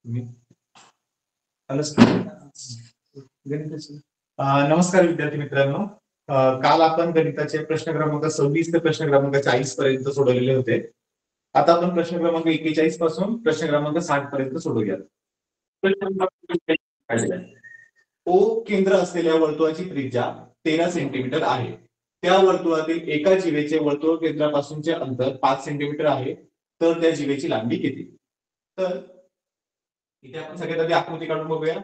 नमस्कार विद्यार्थी मित्रांनो. काल आपण गणिताचे प्रश्न क्रमांक 26 ते प्रश्न क्रमांक 40 पर्यंत सोडवलेले होते. आता आपण प्रश्न क्रमांक 41 पासून प्रश्न क्रमांक 60 पर्यंत सोडवूयात. ओ केंद्र असलेल्या वर्तुळाची त्रिज्या 13 सेंटीमीटर आहे. त्या वर्तुळातील एका जीवेचे वर्तुळ केंद्रापासूनचे अंतर 5 सेंटीमीटर आहे. तर त्या जीवेची लांबी किती? तर इथे आपण सगळ्यात आधी आकृती काढून बघूया.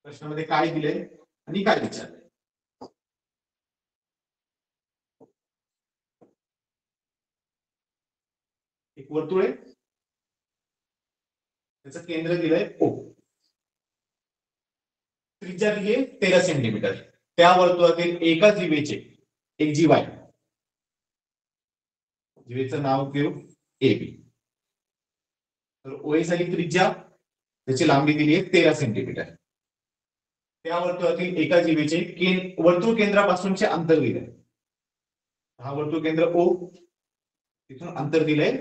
प्रश्नामध्ये काय दिले आणि काय विचारले. एक वर्तुळ आहे, त्याचं केंद्र दिलंय ओ, त्रिज्या दिली आहे 13 सेंटीमीटर. त्या वर्तुळातील एका जीवेचे, एक जीव आहे, जीवेचं नाव घेऊ ए बी. तर ओ साठी त्रिज्या, त्याची लांबी दिली आहे 13 सेंटीमीटर. त्या वर्तुळातील एका जीवेचे वर्तुळ केंद्रापासूनचे अंतर दिले. हा वर्तुळ केंद्र ओ, तिथून अंतर दिलंय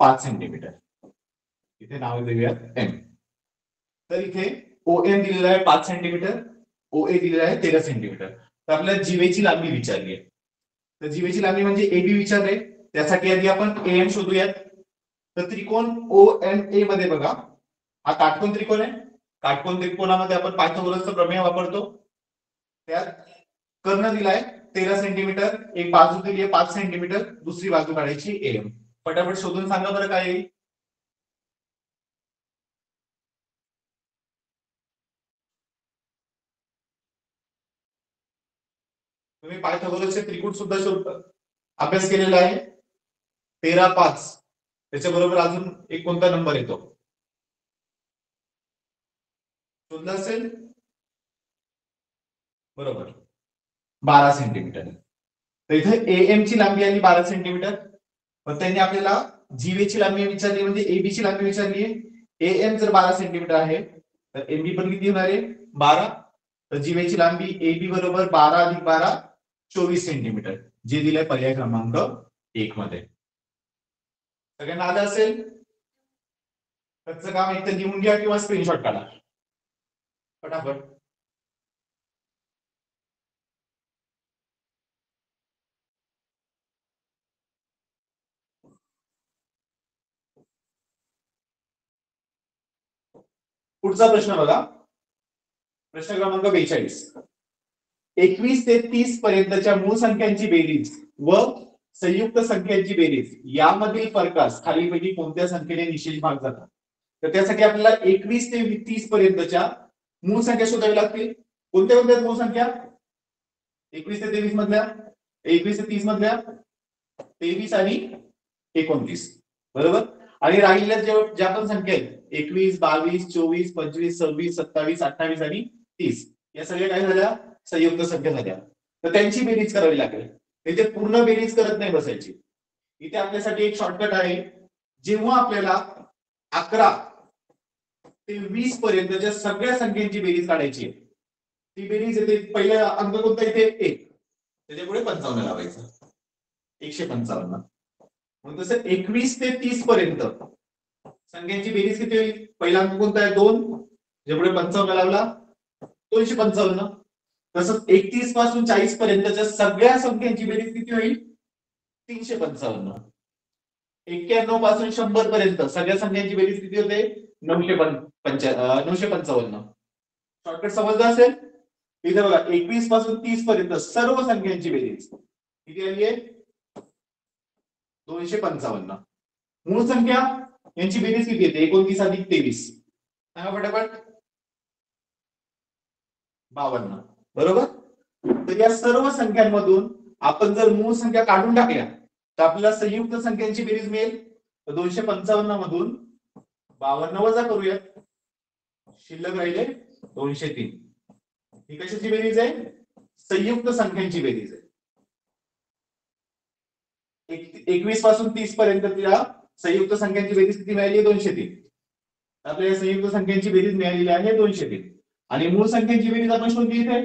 5 सेंटीमीटर. इथे नाव देऊया एम. तर इथे ओ एम दिलेला आहे 5 सेंटीमीटर, ओ ए दिलेला आहे 13 सेंटीमीटर. तर आपल्याला जीवेची लांबी विचारली आहे. तर जीवेची लांबी म्हणजे ए बी विचारले, त्यासाठी आधी आपण ए एम शोधूयात. तर त्रिकोण ओ एम ए मध्ये बघा, हा काटकोन त्रिकोण आहे. काटकोन त्रिकोणामध्ये आपण पायथागोरसचा प्रमेय वापरतो. त्यात कर्ण दिलाय 13 सेंटीमीटर, एक बाजू दिली आहे 5 सेंटीमीटर, दुसरी बाजू काढायची एम. फटाफट शोधून सांगा बरं काय येईल. तुम्ही पायथागोरसचे त्रिकोण सुद्धा अभ्यास केलेला आहे. 13 5, त्याच्याबरोबर अजून एक कोणता नंबर येतो शोधला असेल? बरोबर, 12 सेंटीमीटर. तर इथे एएम ची लांबी आली 12 सेंटीमीटर. पण त्यांनी आपल्याला जीवेची लांबी विचारली, म्हणजे एबी ची लांबी विचारली आहे. एएम जर 12 सेंटीमीटर आहे तर एबी पण किती होणार आहे? 12. तर जीवेची लांबी एबी बरोबर 12 अधिक 12 24 सेंटीमीटर, जे दिलंय पर्याय क्रमांक 1 मध्ये. सगळ्यांना आलं असेल? त्याचं काम एक तर लिहून घ्या किंवा स्क्रीनशॉट काढा फटाफट. पुढचा प्रश्न बघा, प्रश्न क्रमांक 42. 21 ते 30 पर्यंतच्या मूळ संख्यांची बेरीज व संयुक्त संख्यांची बेरीज यामधील फरकास खालीलपैकी कोणत्या संख्येने निषेध भाग जातात? तर त्यासाठी आपल्याला 21 ते 30 पर्यंतच्या मूळ संख्या शोधावी लागतील. कोणत्या कोणत्या मूळ संख्या? 21 ते 23 मधल्या, 21 ते 30 मधल्या, 23 आणि 29, बरोबर. आणि राहिलेल्या ज्या पण संख्या आहेत 21 22 24 25 26 27 28 आणि 30, या सगळ्या काय झाल्या? संयुक्त संख्या झाल्या. तर त्यांची बेरीज करावी लागेल. इथे पूर्ण बेरीज करत नाही बसायची. इथे आपल्यासाठी एक शॉर्टकट आहे. जेव्हा आपल्याला 11 ते 20 पर्यंतच्या सगळ्या संख्यांची बेरीज काढायची आहे, ती बेरीज येते, पहिला अंक कोणता इथे 1, त्याच्यापुढे 55 लावायचं, 155. मग तसं 21 ते 30 पर्यंत संख्यांची बेरीज किती होईल? पहिला अंक कोणता आहे? 2, त्याच्यापुढे 55 लावला, 255. तसंच 31 पासून 40 पर्यंतच्या सगळ्या संख्यांची बेरीज किती होईल? 355. 91 पासून 100 पर्यंत सगळ्या संख्यांची बेरीज किती होते? 955. शॉर्टकट समजलं असेल? इथे बघा, 21 पासून 30 पर्यंत सर्व संख्यांची बेरीज किती आली आहे? 255. मूळ संख्या यांची बेरीज किती येते? 29 अधिक 23, सांगा फटाफट. 52, बरोबर. तर या सर्व संख्यांमधून आपण जर मूळ संख्या काढून टाकल्या तर आपल्याला संयुक्त संख्यांची बेरीज मिळेल. तर 255 मधून 52 वजा करूयात, शिल्लक राहिले 203. ही कशाची बेरीज आहे? संयुक्त संख्यांची बेरीज आहे. 21 पासून 30 पर्यंत तिला संयुक्त संख्यांची बेरीज किती मिळाली? 203. आपल्याला संयुक्त संख्यांची बेरीज मिळालेली आहे 203. आणि मूळ संख्यांची बेरीज आपण शोधली इथे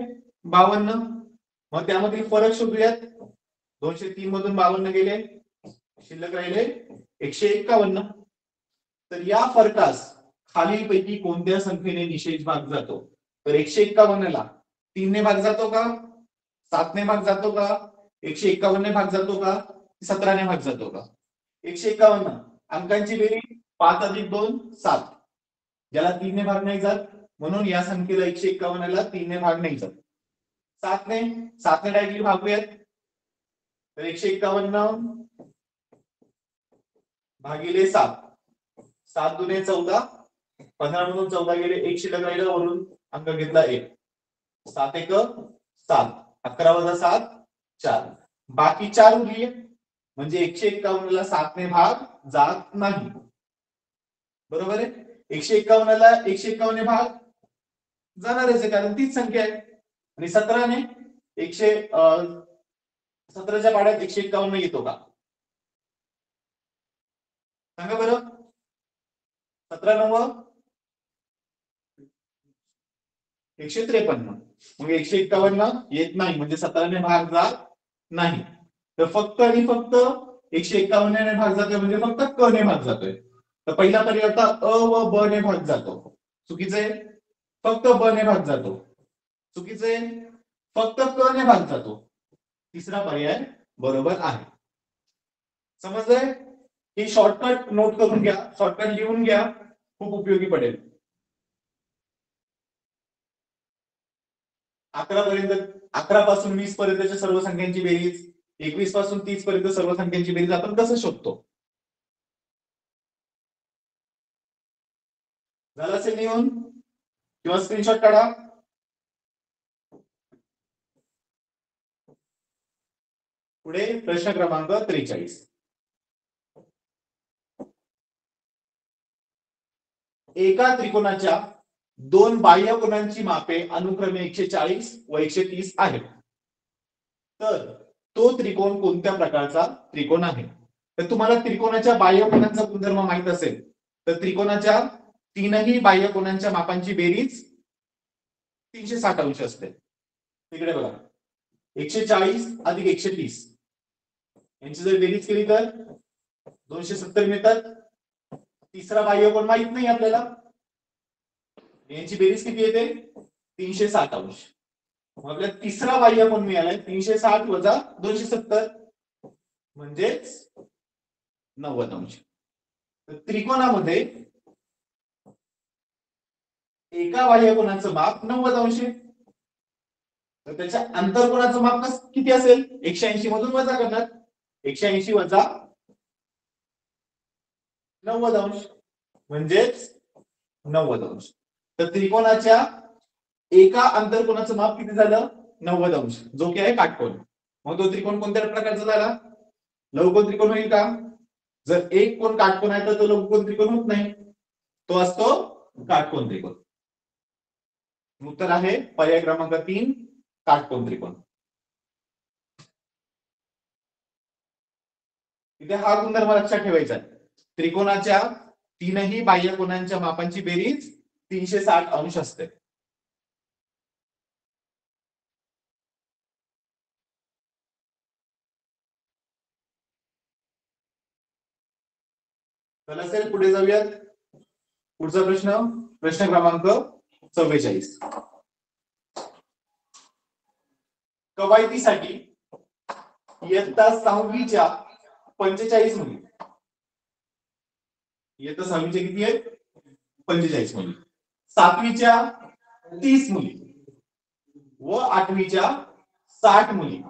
52. मग त्यामधील फरक शोधूयात. 203 मधून 52 गेले, शिल्लक राहिले 151. तर या फरकास खालीलपैकी कोणत्या संख्येने निषेध भाग जातो? तर 151ला 3 ने भाग जातो का, 7 ने भाग जातो का, 151 ने भाग जातो का, 17 ने भाग जातो का? 151 अंकांची बेरीज 5 अधिक 2 7, ज्याला 3 ने भाग नाही जात म्हणून या संख्येला 151ला 3 ने भाग नाही जात. 7 ने डायरेक्टली भागूयात. तर 151 भागिले 7, 7 दुने 14, 15 मधून 14 गेले, 1 शिल्लक राहिला, वरून अंक घेतला 1, 7 एक 7, 11 वजा 7 4, बाकी 4 उरली, म्हणजे 151ला 7 ने भाग जात नाही. बरोबर आहे. 151ला 151 ने भाग जाणारच आहे कारण तीच संख्या आहे. आणि 17 ने 17च्या पाड्यात 151 येतो का? सांगा बरं. 17 9 153, मग 151 येत नाही, म्हणजे 17 ने भाग जात नाही. तर फक्त आणि फक्त 151 ने भाग जातोय, म्हणजे फक्त क ने भाग जातोय. तर पहिला पर्याय होता अ व ब ने भाग जातो, चुकीचं आहे. फक्त ब ने भाग जातो, चुकीचं आहे. फक्त क ने भाग जातो, तिसरा पर्याय बरोबर आहे. समजलंय? ही शॉर्टकट नोट करून घ्या, शॉर्टकट लिहून घ्या, खूप उपयोगी पडेल. 11 पासून 20 पर्यंतच्या सर्व संख्यांची बेरीज, 21 पासून 30 पर्यंत सर्व संख्यांची बेरीज आपण कसं शोधतो? झालं असेल लिहून किंवा स्क्रीनशॉट काढा. पुढे प्रश्न क्रमांक 43. एका त्रिकोणाच्या दोन बाह्य कोनांची मापे अनुक्रमे 140 व 130 आहेत. तर तो त्रिकोण कोणत्या प्रकारचा त्रिकोण आहे? तर तुम्हाला त्रिकोणाच्या बाह्य कोनांचा गुणधर्म माहित असेल तर त्रिकोणाच्या तीनही बाह्य कोनांच्या मापांची बेरीज 360 अंश असते. तिकडे बघा, 140 अधिक 130 यांची जर बेरीज केली तर 270 मिळतात. तिसरा बाह्य कोन माहित नाही आपल्याला, यांची बेरीज किती येते? 360 अंश. मग आपल्याला तिसरा बाह्य कोन मिळालाय 360 वजा 270 म्हणजेच 90 अंश. तर त्रिकोणामध्ये एका बाह्य कोनाचं माप 90 अंश आहे. तर त्याच्या अंतरकोनाचं माप किती असेल? 180 मधून वजा करणार, 180 वजा 90 अंश म्हणजेच 90 अंश. तर त्रिकोणाच्या एका अंतरकोनाचं माप किती झालं? 90 अंश, जो की आहे काटकोन. मग तो त्रिकोण कोणत्या प्रकारचा झाला? लघुकोन त्रिकोण होईल का? जर एक कोण काटकोन आहे तर तो लघुकोन त्रिकोण होत नाही, तो असतो काटकोन त्रिकोण. उत्तर आहे पर्याय क्रमांक 3, काटकोन त्रिकोण. इथे हा गुणधर्म लक्षात ठेवायचा आहे. त्रिकोणाच्या तीनही बाह्य कोनांच्या मापांची बेरीज 360 अंश असते. चला सर पुढे जाऊयात. पुढचा प्रश्न क्रमांक 44. कवायतीसाठी इयत्ता 6वीच्या 45 मुली, इयत्ता 6वीच्या किती आहेत? 45 मुली, 7वीच्या 30 मुली व 8वीच्या 60 मुली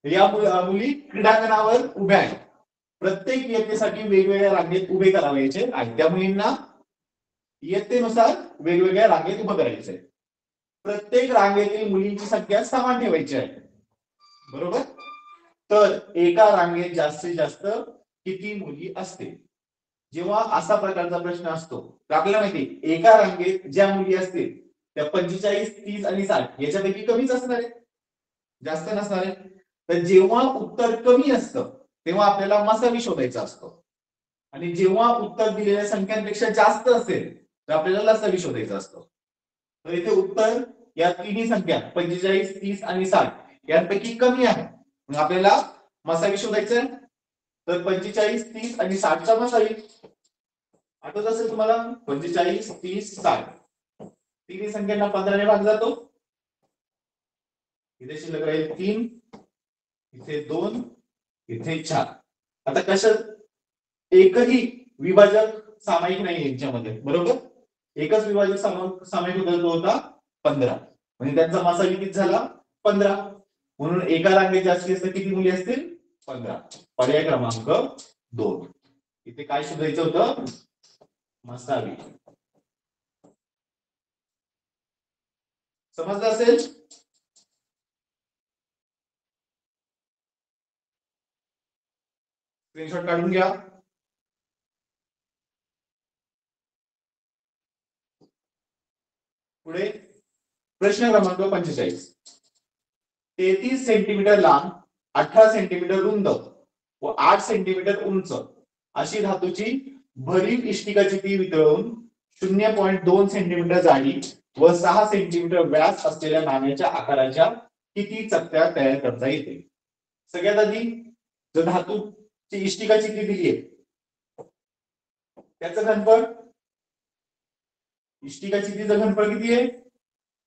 या मुली क्रीडांगणावर उभ्या आहेत. प्रत्येक इयत्तेसाठी वेगवेगळ्या रांगेत उभे करायचे आहे. त्या मुलींना इयत्तेनुसार वेगवेगळ्या रांगेत उभं करायचंय. प्रत्येक रांगेतील मुलींची संख्या समान ठेवायची आहे. बरोबर? तर एका रांगेत जास्तीत जास्त किती मुली असतील? जेव्हा असा प्रकारचा प्रश्न असतो तर आपल्याला माहिती एका रांगेत ज्या मुली असतील त्या 45 30 आणि 60 याच्यापैकी कमीच असणार आहे, जास्त नसणार आहे. तर जेव्हा उत्तर कमी असतं तेव्हा आपल्याला मसावी शोधायचा असतो, आणि जेव्हा उत्तर दिलेल्या संख्यांपेक्षा जास्त असेल तर आपल्याला लसावी शोधायचा असतो. तर इथे उत्तर या तिन्ही संख्या 45 30 आणि 60 यांपैकी कमी आहे, मग आपल्याला मसावी शोधायचं आहे. तर 45 30 आणि 60चा मसावी आठवत असेल तुम्हाला 45, 30, 60 तिन्ही संख्यांना 15 ने भाग जातो. इथे शिल्लक राहील 3, इथे 2, इथे 4. आता कशात एकही विभाजक सामायिक नाही यांच्यामध्ये, बरोबर. एकच विभाजक सामायिक होता, तो होता 15. म्हणजे त्यांचा मासा किती झाला 15. म्हणून एका रांगेत जास्तीत जास्त किती मुली असतील 15. पर्याय क्रमांक 2. इथे काय शोधायचं होतं मसावी. समजलं असेल. स्क्रीनशॉट काढून घ्या. पुढे प्रश्न क्रमांक 45. 33 सेंटीमीटर लांब, 18 सेंटीमीटर रुंद व 8 सेंटीमीटर उंच अशी धातूची भरीव इष्टिकाची ती वितळवून 0.2 सेंटीमीटर जाडी व 6 सेंटीमीटर व्यास असलेल्या नाण्याच्या आकाराच्या किती चकत्या तयार करता येते. सगळ्यात आधी जर धातूची इष्टिकाची ती दिली आहे त्याचं घनफळ, इष्टिकाची तीचं घनफळ किती आहे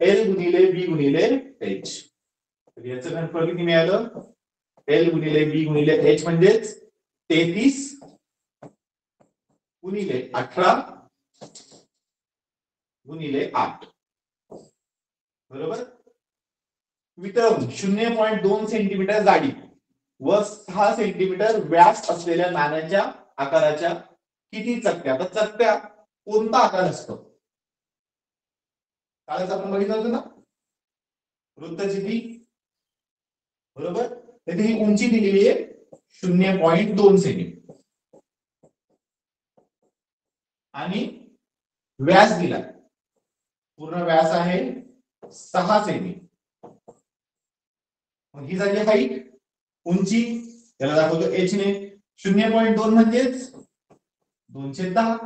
L गुणिले B गुणिले H. तर याचं घनफळ किती मिळालं L गुणिले B गुणिले H म्हणजेच 33 गुणिले 18 गुणिले 8, बरोबर. वितळवून 0.2 सेंटीमीटर जाडी व 6 सेंटीमीटर व्यास असलेल्या नाण्याच्या आकाराच्या किती चकत्या. आता चकत्या कोणता आकार असतो कालच आपण बघितलं होतं ना वृत्तचिती, बरोबर. तर ही उंची दिलेली आहे 0.2 सेंटीमीटर आणि व्यास दिला पूर्ण व्यास आहे 6 सेमी. मग ही झाली हाईट. उंची त्याला दाखवतो एच ने 0.2 म्हणजेच 210.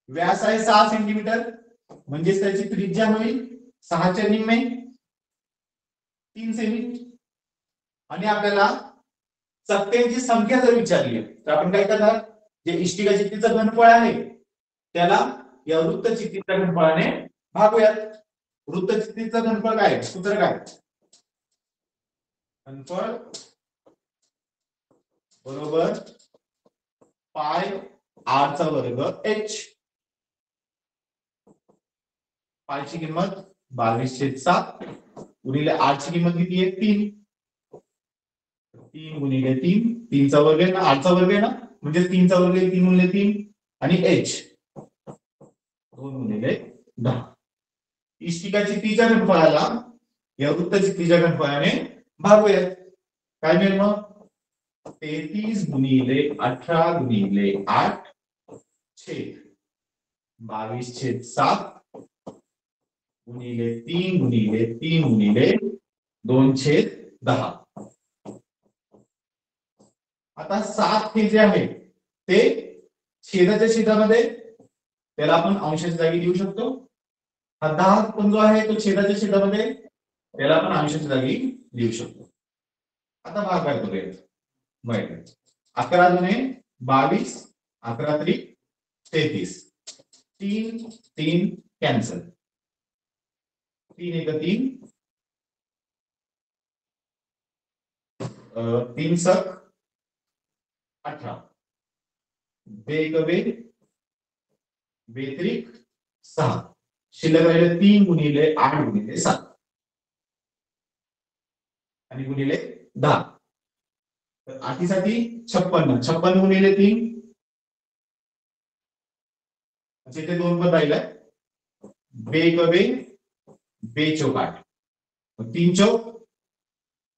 व्यास आहे 6 सेंटीमीटर म्हणजेच त्याची त्रिज्या होईल 6च्या निम्मे 3 सेमी. आणि आपल्याला चकत्यांची संख्या जर विचारली तर आपण काय करणार, जे इष्टिकाचित्तीचं घनफळ आहे त्याला या वृत्तचित्तीच्या घनफळाने भागूयात. वृत्तचित्तीचं घनफळ काय सूत्र काय घनफळ बरोबर पाय r चा वर्ग h. पायची किंमत 22/7 गुणिले r ची किंमत किती आहे 3. 3 गुणिले 3, 3 चा वर्ग आहे ना 8 चा वर्ग आहे ना म्हणजे 3 चा वर्ग 3 गुणिले 3 आणि h 2 गुणिले 10. इष्टिकाची तीच्या घनफळाला या वृत्तचित्तीच्या घनफळाने भागूयात. काय मिळेल मग 33 गुणिले 18 गुणिले 8 छेद 22/7 गुणिले 3 गुणिले 3 गुणिले 2/10. आता 7 हे जे आहे ते छेदाच्या छेदामध्ये त्याला आपण अंशाच्या जागी लिहू शकतो. हा 10 पण जो आहे तो छेदाच्या छेदामध्ये त्याला आपण अंशाच्या जागी लिहू शकतो. आता भागाकार करूया. 11 दुने 22, 11 त्रिक 33, 3 3 कॅन्सल, 3 एक 3, 3 सक 18, बे एक बे, बेत्रिक 6, शिल्लक राहिले 3 गुणिले 8 गुणिले 7 आणि गुणिले 10. तर 8 साठी 56, 56 गुणिले 3 इथे 2 पण राहिलाय. बे एक बे, बे चौक 8, 3 चौक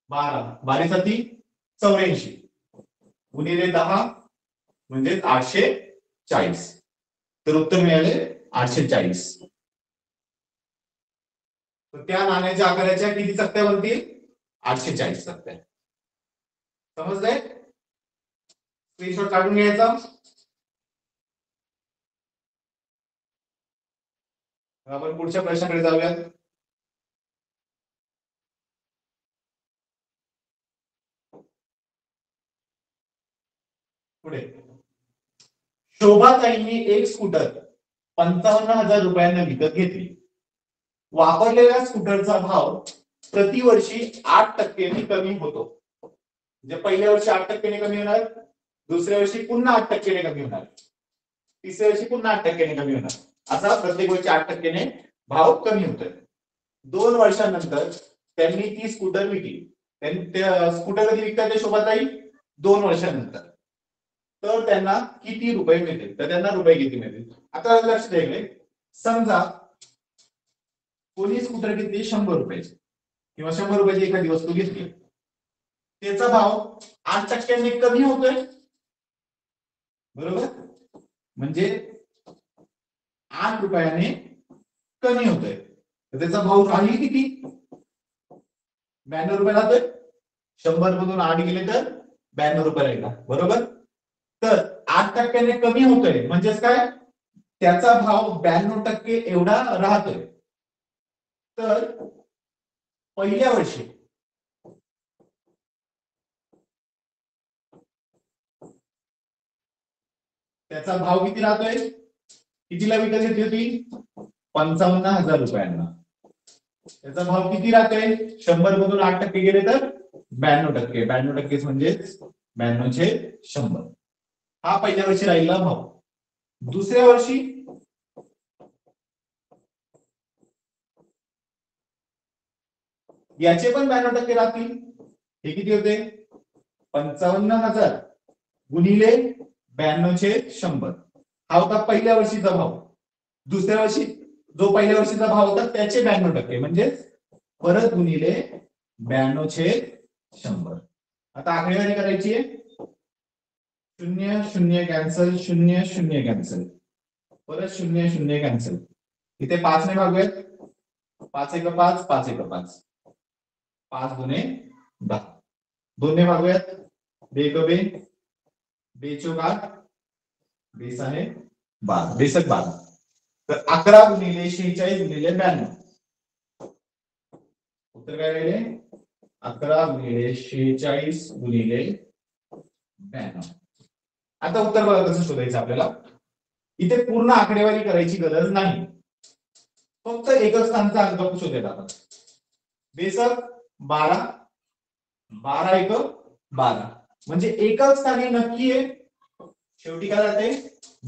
12, 12 साठी 84 गुणिले 10 म्हणजे 840. तर उत्तर मिळाले 840. तर त्या नाण्याच्या आकाराच्या किती चकत्या बनतील 840 चकत्या. समजलंय. स्क्रीनशॉट काढून घ्यायचा. आपण पुढच्या प्रश्नाकडे जाऊयात. पुढे शोभाताईंनी एक स्कूटर 55,000 रुपयांना विकत घेतली. वापरलेल्या स्कूटरचा भाव प्रतिवर्षी 8% कमी होतो. म्हणजे पहिल्या वर्षी 8% कमी होणार, दुसऱ्या वर्षी पुन्हा 8% कमी होणार, तिसऱ्या वर्षी पुन्हा 8% कमी होणार, असा प्रत्येक वर्षी 8% भाव कमी होतोय. 2 वर्षांनंतर त्यांनी ती स्कूटर विकली. त्या स्कूटर कधी विकतात ते शोभाताई? 2 वर्षांनंतर. तर त्यांना किती रुपये मिळतील? तर त्यांना रुपये किती मिळतील? आता लक्ष द्यायला, समजा कोणी स्कूटर घेतली 100 रुपयाची किंवा 100 रुपयाची एखादी वस्तू घेतली, त्याचा भाव 8% कमी होतोय, बरोबर? म्हणजे 8 रुपयाने कमी होतोय, तर त्याचा भाव राहील किती? 92 रुपये राहतोय. 100 मधून 8 गेले तर 92 रुपये राहिला, बरोबर? तर 8% कमी होतोय म्हणजेच काय? त्याचा भाव 92% एवढा राहतोय. तर पहिल्या वर्षी त्याचा भाव किती राहतोय? कितीला विकत घेतली होती? 55,000 रुपयांना. त्याचा भाव किती राहतोय? 100 मधून 8% गेले तर 92%. 92% म्हणजे 92/100. हा पहिल्या वर्षी राहिलेला भाव. दुसऱ्या वर्षी याचे पण 92% राहतील. हे किती होते? 55,000 गुणिले 92/100. हा होता पहिल्या वर्षीचा भाव. दुसऱ्या वर्षी जो पहिल्या वर्षीचा भाव होता त्याचे 92% म्हणजे परत गुणिले 92/100. आता आकडेवारी करायची आहे. 0 0 कॅन्सल, 0 0 कॅन्सल, परत 0 0 कॅन्सल. इथे 5 ने भागूयात. 5 1 5, 5 1 5, 5 गुणे 10. 2 ने भागूयात. 2 1 2, 2 चौक 8, 20 आहे 12, 20 12. तर 11 गुणिले 46 गुणिले 92. उत्तर काय राहिले? 11 गुणिले 46 गुणिले 92. आता उत्तर बघा कसं शोधायचं आपल्याला. इथे पूर्ण आकडेवारी करायची गरज नाही, फक्त एकच स्थानचा अंक शोधायचा आपण. 20 12, 12 1 12, म्हणजे एकच स्थानी नक्की आहे. शेवटी काय राहते?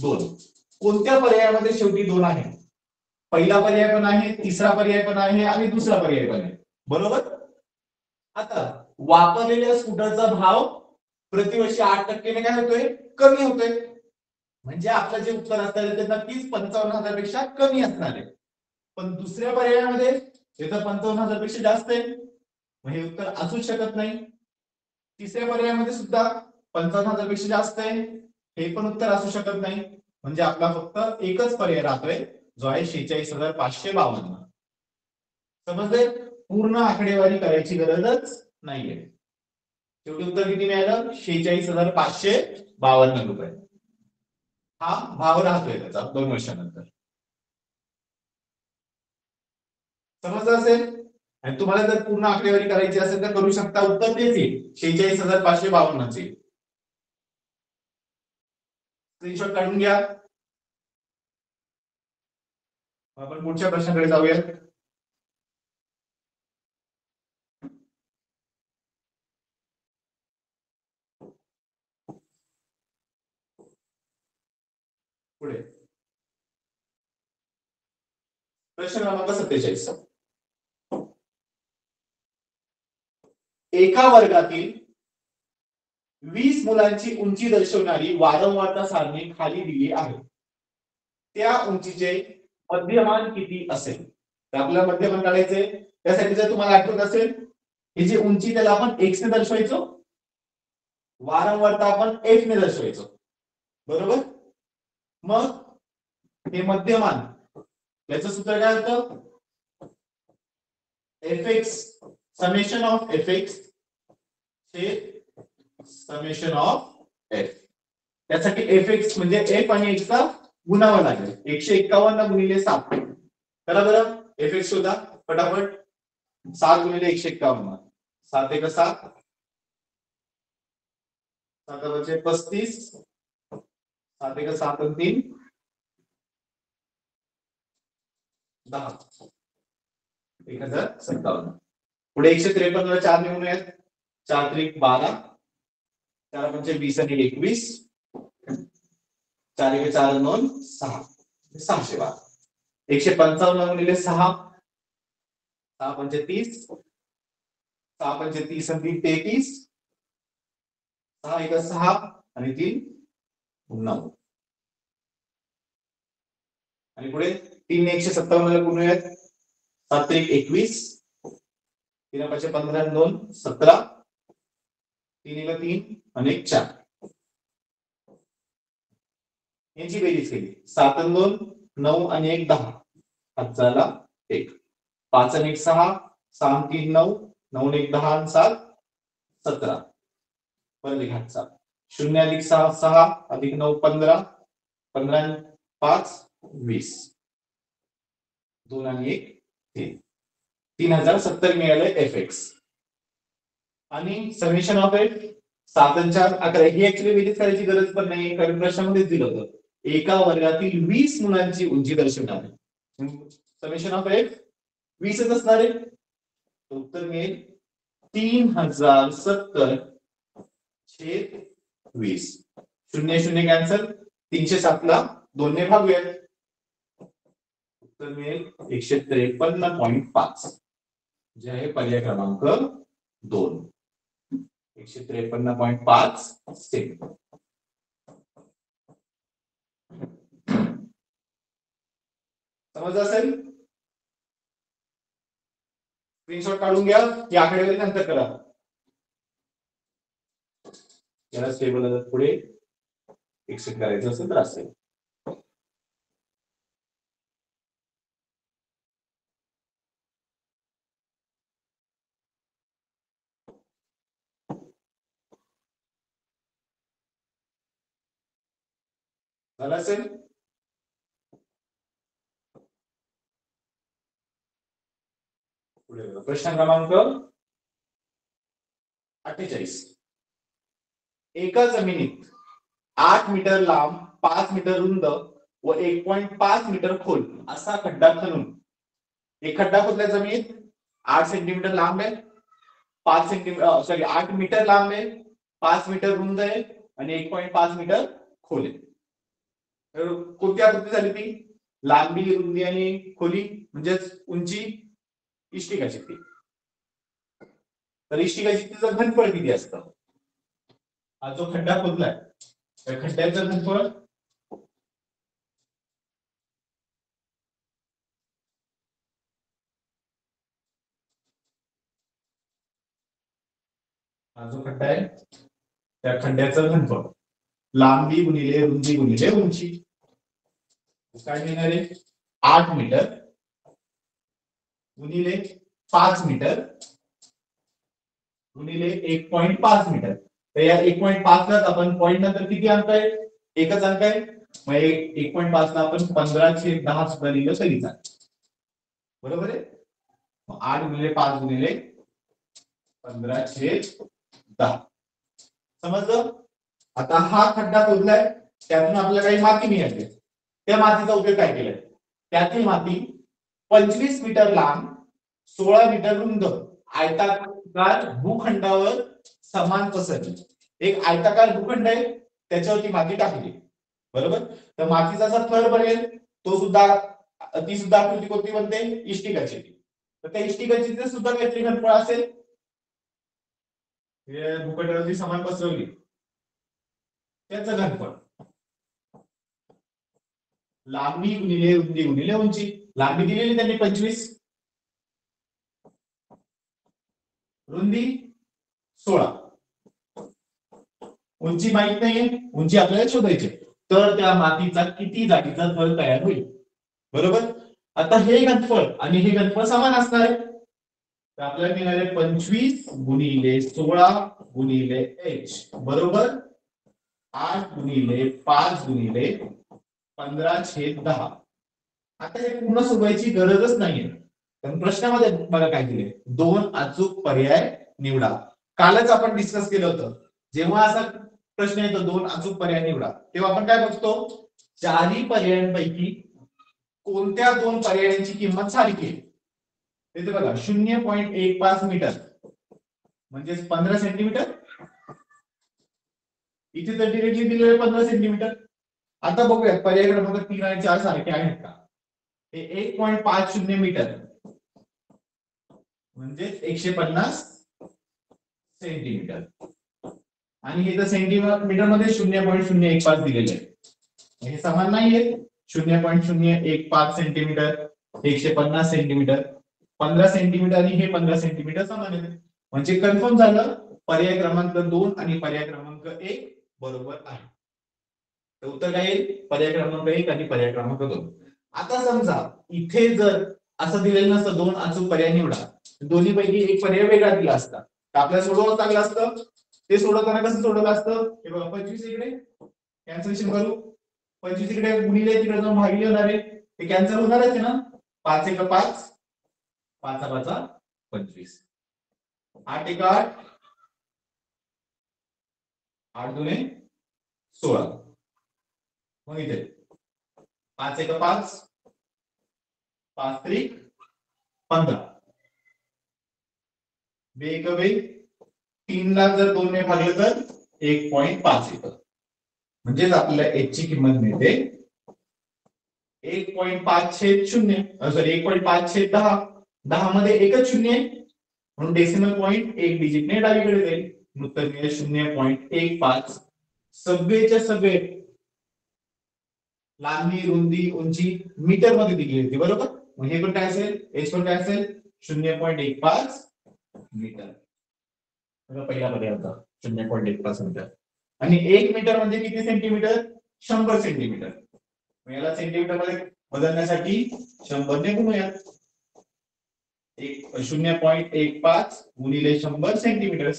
2. कोणत्या पर्यायामध्ये शेवटी 2 आहे? पहिला पर्याय पण आहे, तिसरा पर्याय पण आहे आणि दुसरा पर्याय पण आहे, बरोबर? आता वापरलेल्या स्कूटरचा भाव प्रतिवर्षी 8% काय होतोय? कमी होतोय. म्हणजे आपलं जे उत्तर असणार आहे ते नक्कीच 55,000 पेक्षा कमी असणार आहे. पण दुसऱ्या पर्यायामध्ये हे तर 55,000 पेक्षा जास्त आहे, मग हे उत्तर असूच शकत नाही. तिसऱ्या पर्यायामध्ये सुद्धा 55,000 पेक्षा जास्त आहे, हे पण उत्तर असू शकत नाही. म्हणजे आपला फक्त एकच पर्याय राहतोय, जो आहे 46,552. समजले? पूर्ण आकडेवारी करायची गरजच नाहीये. शेवटी उत्तर किती मिळालं? 46,552 रुपये. हा भाव राहतोय त्याचा 2 वर्षानंतर. समजलं असेल? आणि तुम्हाला जर पूर्ण आकडेवारी करायची असेल तर करू शकता. उत्तर तेच येईल, 46,552 चे. स्क्रीनशॉट काढून घ्या. आपण पुढच्या प्रश्नाकडे जाऊया. पुढे प्रश्न क्रमांक 47. एका वर्गातील 20 मुलांची उंची दर्शवणारी वारंवारता सारणी खाली दिली आहे. त्या उंचीचे मध्यमान किती असेल? तर आपल्याला मध्यमान काढायचंय. त्यासाठी जर तुम्हाला आठवत असेल, ही जी उंची त्याला आपण x ने दर्शवायचो, वारंवारता आपण f ने दर्शवायचो, बरोबर? मग हे मध्यमान, याचं सूत्र काय होतं? fx समेशन ऑफ fx हे समेशन ऑफ f. त्यासाठी fx म्हणजे f आणि x चा गुणावा लागेल. 151 गुणिले 7. करा बरं, fx शोधा फटाफट. 7 गुणिले 151, 7 1 7, 7 35, 7 एक 7 आणि 3 10 1057. पुढे 153 ला 4 निघून आहेत. 4 त्रिक 12 4 पंचे 20 आणि 21 4 एक 4 2 6 612. 155 गुणिले 6 6 पंचे 30 6 पंचे 30 आणि 3 33 6 एक 6 आणि 3 9 आणि पुढे 3 157 ला गुणूयात 7 एक 21 3 5 15 आणि 2 17 3 एक 3 आणि 1 4 यांची बेरीज केली 7 आणि 2 9 आणि 1 10 हातचाला 1 5 आणि 1 6 6 आणि 3 9 9 आणि 1 10 आणि 7 17 परत एक हातचा 0 अधिक 6 6 अधिक 9 15 15 आणि 5 20 2 आणि 1 3 3070 मिळाले एफ एक्स आणि समेशन ऑफ एट 7 आणि 4 11 ही ऍक्च्युअली बेरीज करायची गरज पण नाही कारण प्रश्नामध्येच दिलं होतं एका वर्गातील 20 मुलांची उंची दर्शवणार समेशन ऑफ एट 20च असणार आहे उत्तर मिळेल 3070 छेद 20 0 0 कॅन्सल 307 ला 2 ने भागूया उत्तर मिळेल 153.5 जे आहे पर्याय क्रमांक 2 153.5 सेंट समजलं असेल स्क्रीनशॉट काढून घ्या ही आकडेवारी नंतर करा याला स्टेबल पुढे एक्सेप्ट करायचं असेल तर असेल झालं असेल पुढे प्रश्न क्रमांक 48 एका जमिनीत 8 मीटर लांब 5 मीटर रुंद व 1.5 मीटर खोल असा खड्डा खणून एक खड्डा खोदलाय जमिनीत 8 सेंटीमीटर लांब आहे 5 सेंटीमीटर सॉरी 8 मीटर लांब आहे 5 मीटर रुंद आहे आणि 1.5 मीटर खोल आहे तर कोणती आकृती झाली ती लांबी रुंदी आणि खोली म्हणजेच उंची इष्टिका चित्ती तर इष्टिका चित्तीचं घनफळ किती असतं हा जो खड्डा खोदलाय त्या खड्ड्याचं घनफळ हा जो खड्डा आहे त्या खड्ड्याचं घनफळ लांबी गुणिले रुंदी गुणिले उंची काय मिळणार आहे 8 मीटर गुणिले 5 मीटर गुणिले 1.5 मीटर तर या 1.5 लाच आपण पॉइंट नंतर किती अंक आहे एकच अंक आहे मग 1.5 ला आपण 15/10 सुद्धा लिहिलं तरी चालेल बरोबर आहे 8 गुणिले 5 गुणिले 15/10 समजलं आता हा खड्डा खोदलाय त्यातून आपल्याला काही माती मिळाली त्या मातीचा उपयोग काय केलाय त्यातील माती 25 मीटर लांब 16 मीटर रुंद आयताकार भूखंडावर समान पसरली एक आयताकार भूखंड आहे त्याच्यावरती माती टाकली बरोबर तर मातीचा जो थर बनेल तो सुद्धा ती सुद्धा आकृती कोणती बनते इष्टिकाची तर त्या इष्टिकाची सुद्धा काहीतरी घनफळ असेल भूखंडावरती समान पसरवली त्याचं घनफळ लांबी गुणिले रुंदी गुणिले उंची लांबी दिलेली त्यांनी 25 रुंदी 16 उंची माहित नाहीये उंची आपल्याला शोधायची तर त्या मातीचा किती जागेचा थर तयार होईल बरोबर आता हे घनफळ आणि हे घनफळ समान असणार आहे तर आपल्याला मिळाले 25 गुणिले 16 गुणिले h बरोबर 8 गुणिले 5 गुणिले 15/10 आता हे पूर्ण सोडवायची गरजच नाहीये पण प्रश्नामध्ये बघा काय दिले दोन अचूक पर्याय निवडा कालच आपण डिस्कस केलं होतं जेव्हा असा प्रश्न येतो 2 अचूक पर्याय निवडा, तेव्हा आपण काय बघतो, चारही पर्यायांपैकी कोणत्या 2 पर्यायांची किंमत सारखी आहे. इथे बघा 0.15 मीटर म्हणजे 15 सेंटीमीटर, इथे तर डिरेक्टली दिलेले 15 सेंटीमीटर. आता बघूया पर्याय क्रमांक 3 आणि 4 सारखे आहेत का. हे 1.50 मीटर म्हणजे 150 सेंटीमीटर आणि हे तर सेंटीमीटर मध्ये 0.015 दिलेले आहे. हे समान नाहीये. 0.015 सेंटीमीटर 150 सेंटीमीटर 15 सेंटीमीटर आणि हे 15 सेंटीमीटर समान आहेत. म्हणजे कन्फर्म झालं पर्याय क्रमांक 2 आणि पर्याय क्रमांक 1 बरोबर आहे. तर उत्तर काय येईल, पर्याय क्रमांक 1 आणि पर्याय क्रमांक 2. आता समजा इथे जर असं दिलेलं नसतं 2 अचूक पर्याय निवडा, दोन्ही पैकी एक पर्याय वेगळा दिला असता तर आपल्याला सोडवता चांगलं असतं. ते सोडवताना कसं सोडवलं असतं, हे बघा 25 इकडे कॅन्सलेशन करू, 25 इकडे गुणिले तिकडे जाऊन भागिले होणार आहे, ते कॅन्सल होणारच आहे ना. 5 एक 5 5 5 25 8 एक 8 8 2 16. मग इथे 5 एक 5 5 3 15 बे एक बे 3 ला जर 2 ने भागलं तर 1.5 येतं. म्हणजेच आपल्याला h ची किंमत मिळते 1.5/0 सॉरी 1.5/10. 10 मध्ये एकच शून्य आहे म्हणून डेसिमल पॉइंट एक डिजिटने डावीकडे जाईल. उत्तर मिळेल 0.15. सगळेच्या सगळे लांबी रुंदी उंची मीटर मध्ये दिली होती बरोबर. मग हे पण काय असेल, h पण काय असेल 0.15 मीटर. पहिला पर्याय होता 0.15 मीटर. आणि 1 मीटर म्हणजे किती सेंटीमीटर, 100 सेंटीमीटर. याला सेंटीमीटर मध्ये बदलण्यासाठी 100 ने गुणूया. 0.15 गुणिले 100 सेंटीमीटर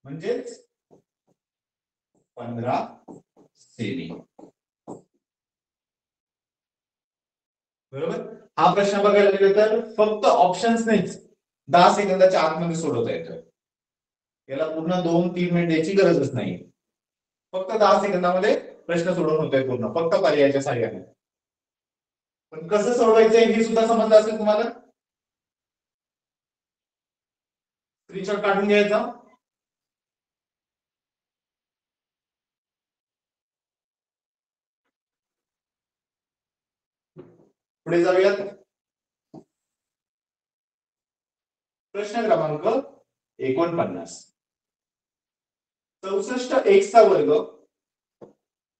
म्हणजेच 15 सेमी. बरोबर. हा प्रश्न बघायला गेला तर फक्त ऑप्शन्स नाहीच 10 सेकंदाच्या आतमध्ये सोडवता येतोय. याला पूर्ण 2-3 मिनिट द्यायची गरजच नाही. फक्त 10 सेकंदामध्ये प्रश्न सोडवून होतोय पूर्ण फक्त पर्यायाच्या सहाय्याने. पण कसं सोडवायचंय हे सुद्धा समजलं असेल तुम्हाला. स्क्रीनशॉट काढून घ्यायचा. पुढे जाऊयात. प्रश्न क्रमांक 49. 64 x चा वर्ग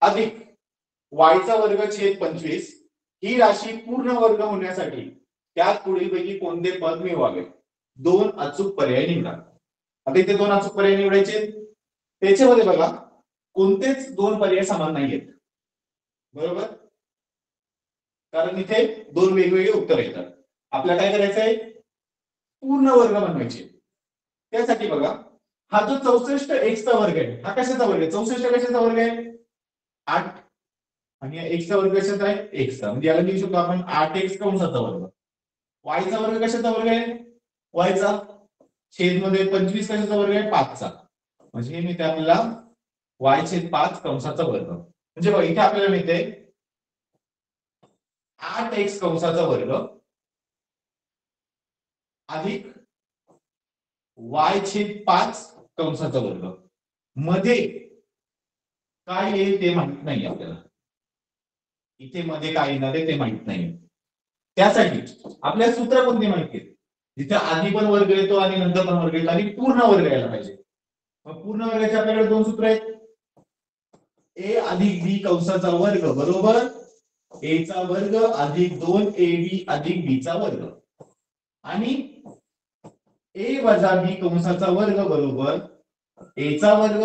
अधिक y चा वर्ग छेद 25 ही राशी पूर्ण वर्ग होण्यासाठी त्यात पुढीलपैकी कोणते पद मिळवावे. 2 अचूक पर्याय निवडा. आता इथे 2 अचूक पर्याय निवडायचे. त्याच्यामध्ये बघा कोणतेच 2 पर्याय समान नाहीयेत बरोबर, कारण इथे 2 वेगवेगळे उत्तर येतात. आपल्याला काय करायचंय, पूर्ण वर्ग बनवायचे. त्यासाठी बघा हा जो 64 x चा वर्ग आहे हा कशाचा वर्ग आहे, 64 कशाचा वर्ग आहे 8 आणि x चा वर्ग कशाचा आहे x चा. म्हणजे याला लिहू शकतो आपण 8x कंसाचा वर्ग. y चा वर्ग कशाचा वर्ग आहे y चा. छेद मध्ये 25 कशाचा वर्ग आहे 5 चा. म्हणजे हे मिळते आपल्याला y छेद 5 कंसाचा वर्ग. म्हणजे बघा इथे आपल्याला मिळते 8x कंसाचा वर्ग अधिक y छेद 5 कंसाचा वर्ग. मध्ये काय येईल ते माहित नाही आपल्याला. इथे मध्ये काय येणार आहे ते माहित नाही. त्यासाठी आपल्या सूत्र कोणते माहिती आहे, जिथे आधी पण वर्ग येतो आणि नंतर पण वर्ग येतो आणि पूर्ण वर्ग यायला पाहिजे. मग पूर्ण वर्गाचे आपल्याकडे 2 सूत्र आहेत. a अधिक b कंसाचा वर्ग बरोबर a चा वर्ग अधिक 2ab अधिक b चा वर्ग आणि a वजा b कंसाचा वर्ग बरोबर a चा वर्ग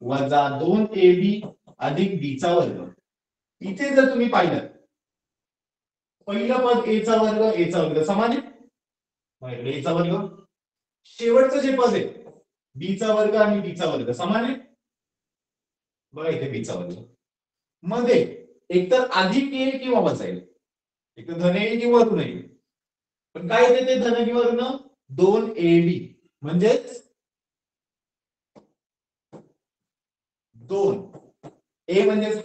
वजा 2ab अधिक b चा वर्ग. इथे जर तुम्ही पाहिलं पहिलं पद a चा वर्ग समान आहे, a चा वर्ग. शेवटचं जे पद आहे b चा वर्ग आणि b चा वर्ग समान आहे. बघा इथे b चा वर्ग. मध्ये एकतर अधिक येईल किंवा वजा येईल, एकतर धन येईल किंवा ऋण येईल. पण काय येते ते धन किंवा ऋण 2ab म्हणजेच 2 ए म्हणजेच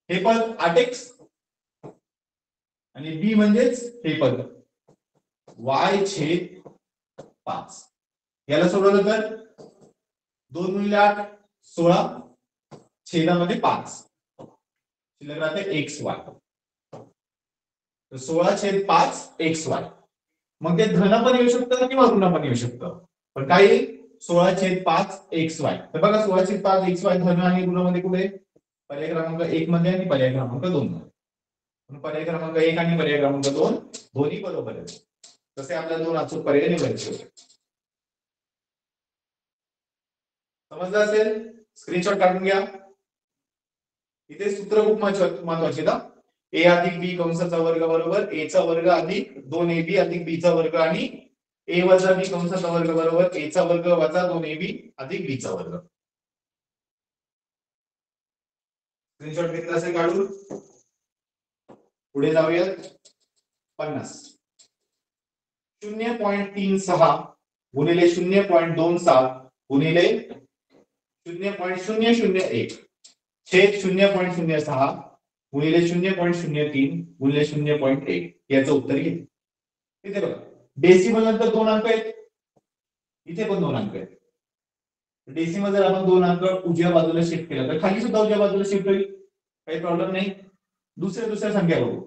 हे पद 8x आणि बी म्हणजेच हे पद y छेद 5. याला सोडवलं तर 2 गुणिले 8 16 छेदामध्ये 5 शिल्लक राहते xy. तर 16 छेद 5 xy. मग ते धन पण येऊ शकतं किंवा ऋण पण येऊ शकतं. पण काय येईल 16 छेद 5 xy. तर बघा 16 छेद 5 xy धन आणि ऋण मध्ये कुठे पर्याय क्रमांक 1 मध्ये आणि पर्याय क्रमांक 2 मध्ये. पर्याय क्रमांक 1 आणि पर्याय क्रमांक 2 दोन्ही बरोबर आहेत. तसे आपल्याला 2 अचूक पर्याय निवडायचे होते. समजलं असेल स्क्रीनशॉट काढून घ्या. इथे सूत्र खूप महत्वाचे ना. ए अधिक बी कंसाचा वर्ग बरोबर ए चा वर्ग अधिक 2ab अधिक b चा वर्ग आणि ए वजा बी कंसाचा वर्ग बरोबर ए चा वर्ग वजा 2ab अधिक b चा वर्ग. स्क्रीनशॉट घेतला असेल काढून पुढे जाऊयात. 50 0.36 गुणिले 0.27 गुणिले 0.001 छेद 0.06 गुणिले 0.03 गुणिले 0.1 याचं उत्तर घे. इथे बघा डेसिमल नंतर 2 अंक आहेत. इथे पण 2 अंक आहेत. डेसिमल जर आपण 2 अंक उजव्या बाजूला शिफ्ट केला तर खाली सुद्धा उजव्या बाजूला शिफ्ट होईल. काही प्रॉब्लेम नाही. दुसऱ्या संख्या बघू.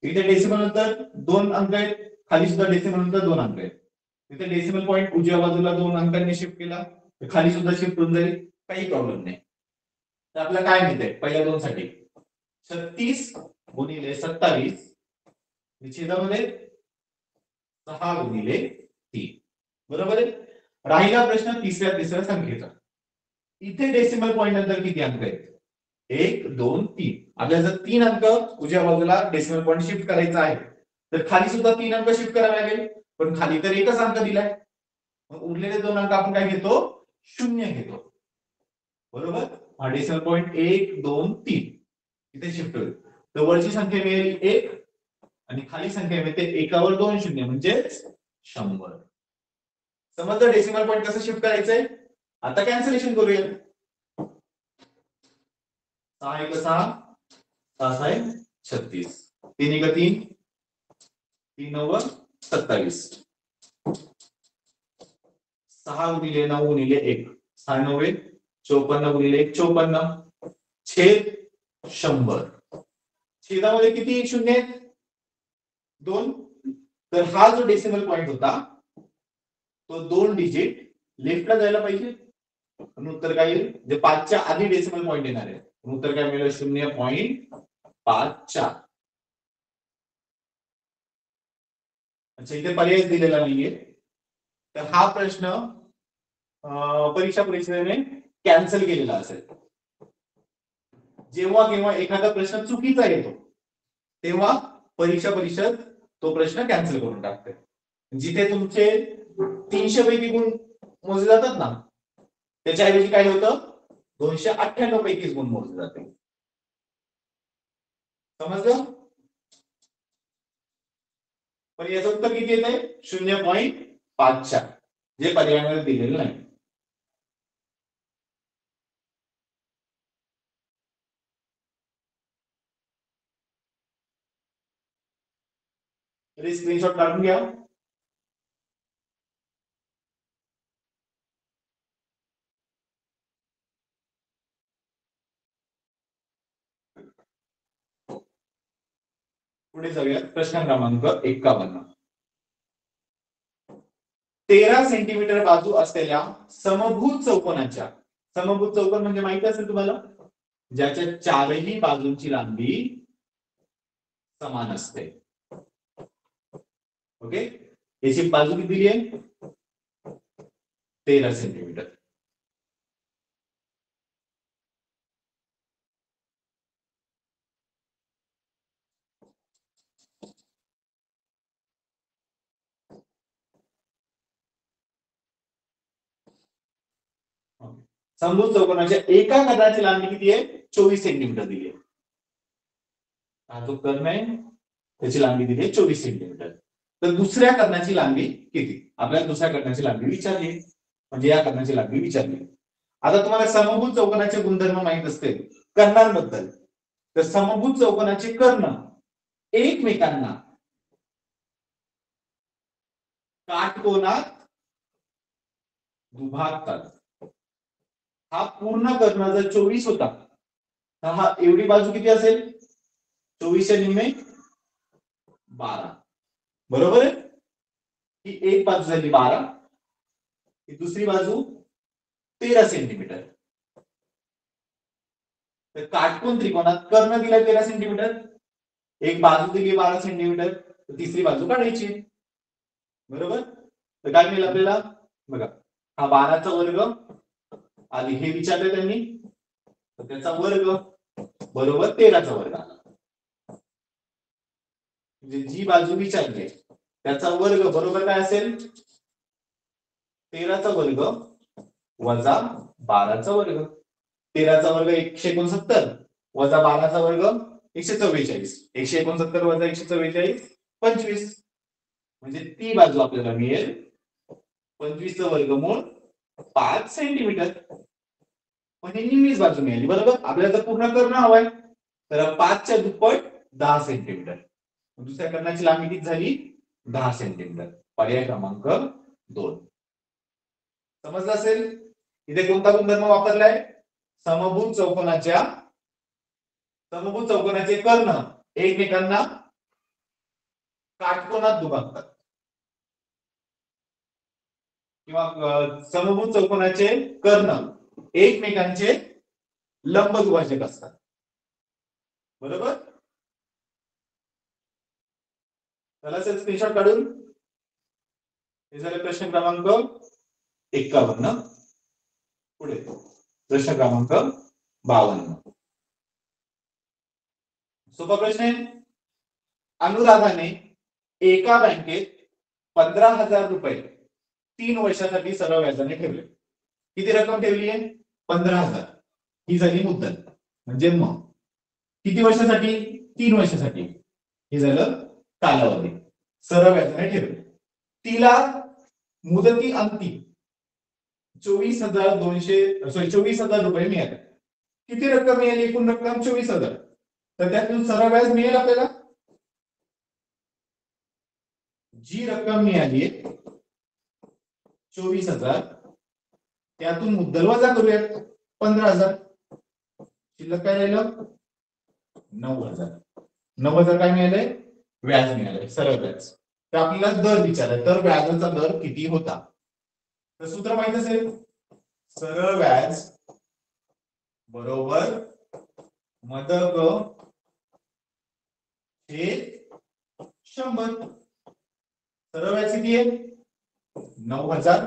इथे डेसिमल नंतर 2 अंक आहेत. खाली सुद्धा डेसिमल नंतर 2 अंक आहेत. इथे डेसिमल पॉइंट उजव्या बाजूला 2 अंकांनी शिफ्ट केला तर खाली सुद्धा शिफ्ट होऊन जाईल. काही प्रॉब्लेम नाही. तर आपल्याला काय मिळतंय पहिल्या 2 साठी 36 गुणिले 27 छेदामध्ये 6 गुणिले 3 बरोबर आहे. राहिला प्रश्न तिसऱ्या संख्येचा. इथे डेसिमल पॉइंट नंतर किती अंक आहेत 1 2 3. आपल्याला जर 3 अंक उजव्या बाजूला डेसिमल पॉइंट शिफ्ट करायचा आहे तर खाली सुद्धा 3 अंक शिफ्ट करावे लागेल. पण खाली तर एकच अंक दिलाय. मग उरलेले 2 अंक आपण काय घेतो 0 घेतो बरोबर. हा डेसिमल पॉइंट 1 2 3 इथे शिफ्ट होईल. तर वरची संख्या मिळेल 1 आणि खाली संख्या मिळते 1 वर 2 शून्य म्हणजेच 100. समजलं डेसिमल पॉइंट कसं शिफ्ट करायचंय. आता कॅन्सलेशन करूया. 6 1 6 6 6 36 3 1 3 3 9 27 6 गुणिले 9 गुणिले 1 6 9 54 गुणिले 1 54 छेद 100. छेदामध्ये किती शून्य आहेत 2. तर हा जो डेसिमल पॉइंट होता तो 2 डिजिट लेफ्टला जायला पाहिजे. उत्तर काय येईल जे 5 च्या आधी डेसिमल पॉइंट येणार आहे. उत्तर काय मिळेल 0.54. अच्छा इथे पर्याय दिलेला नाहीये. तर हा प्रश्न परीक्षा परिषदेने कॅन्सल केलेला असेल. जेव्हा केव्हा एखादा प्रश्न चुकीचा येतो तेव्हा परीक्षा परिषद तो प्रश्न कॅन्सल करून टाकते. जिथे तुमचे 300 पैकी गुण मोजले जातात ना त्याच्याऐवजी काय होतं 298 पैकी गुण मोजले जाते. समजलं. पण याचं उत्तर किती येत आहे 0.54 जे पर्यायामध्ये दिलेलं नाही. तरी स्क्रीनशॉट काढून घ्या. पुढे जाऊया. प्रश्न क्रमांक 51. 13 सेंटीमीटर बाजू असलेल्या समभुज चौकोनाच्या समभुज चौकोन म्हणजे माहिती असेल तुम्हाला ज्याच्या चारही बाजूंची लांबी समान असते. ओके याची बाजू किती दिली आहे 13 सेंटीमीटर. समभुज चौकोनाच्या एका कर्णाची लांबी किती आहे 24 सेंटीमीटर दिली आहे. हा जो कर्ण आहे त्याची लांबी दिली आहे 24 सेंटीमीटर. तर दुसऱ्या कर्णाची लांबी किती आपल्याला दुसऱ्या कर्णाची लांबी विचारली म्हणजे या कर्णाची लांबी विचारली. आता तुम्हाला समभुज चौकोनाचे गुणधर्म माहित असतील कर्णांबद्दल, तर समभुज चौकोनाचे कर्ण एकमेकांना काटकोनात दुभागतात. हा पूर्ण कर्ण जर 24 होता तर हा एवढी बाजू किती असेल? 24 निम्मे 12. बरोबर आहे? ही एक बाजू झाली 12, ही दुसरी बाजू 13 सेंटीमीटर. तर काटकोन त्रिकोणात कर्ण दिला 13 सेंटीमीटर, एक बाजू दिली 12 सेंटीमीटर, तर तिसरी बाजू काढायची. बरोबर? तर काय मिळेल आपल्याला? बघा, हा 12चा वर्ग आधी हे विचारले त्यांनी, तर त्याचा वर्ग बरोबर 13चा वर्ग आला. म्हणजे जी बाजू विचारली त्याचा वर्ग बरोबर काय असेल? 13चा वर्ग वजा 12चा वर्ग. 13चा वर्ग 169 वजा 12चा वर्ग 144. 169 वजा 144 25. म्हणजे ती बाजू आपल्याला मिळेल 25चं वर्गमूळ 5 सेंटीमीटर. म्हणजे निम्मीच बाजू मिळाली. बरोबर? आपल्याला तर पूर्ण कर्ण हवाय, तर 5च्या दुप्पट 10 सेंटीमीटर. दुसऱ्या कर्णाची लांबी किती झाली? 10 सेंटीमीटर. पर्याय क्रमांक 2. समजलं असेल? इथे कोणता गुणधर्म वापरलाय? समभुज चौकोनाचे कर्ण एकमेकांना काटकोनात दुभागतात, किंवा समभुज चौकोनाचे कर्ण एकमेकांचे लंब दुभाजक असतात. बरोबर? चला सर स्क्रीनशॉट काढून. हे झाले प्रश्न क्रमांक 51. पुढे प्रश्न क्रमांक 52. सोपा प्रश्न आहे. अनुराधाने एका बँकेत 15,000 रुपये 3 वर्षासाठी सरळ व्याजाने ठेवले. किती रक्कम ठेवली आहे? 15,000. ही झाली मुद्दल, म्हणजे मग किती वर्षासाठी? 3 वर्षासाठी. हे झालं कालावधी. सरळ व्याजाने ठेवले. तिला मुदती अंती 24,000 रुपये मिळाले. किती रक्कम मिळाली? एकूण रक्कम 24,000. तर त्यातून सरळ व्याज मिळेल आपल्याला. जी रक्कम मिळाली 24,000, त्यातून मुद्दल वजा करूयात 15,000. शिल्लक काय राहिलं? 9,000. 9,000 काय मिळालंय? व्याज मिळालंय, सरळ व्याज. तर आपल्याला दर विचारलाय, तर व्याजाचा दर किती होता? तर सूत्र माहित असेल, सरळ व्याज बरोबर मदक हे 100. सरळ व्याज किती आहे? 9,000.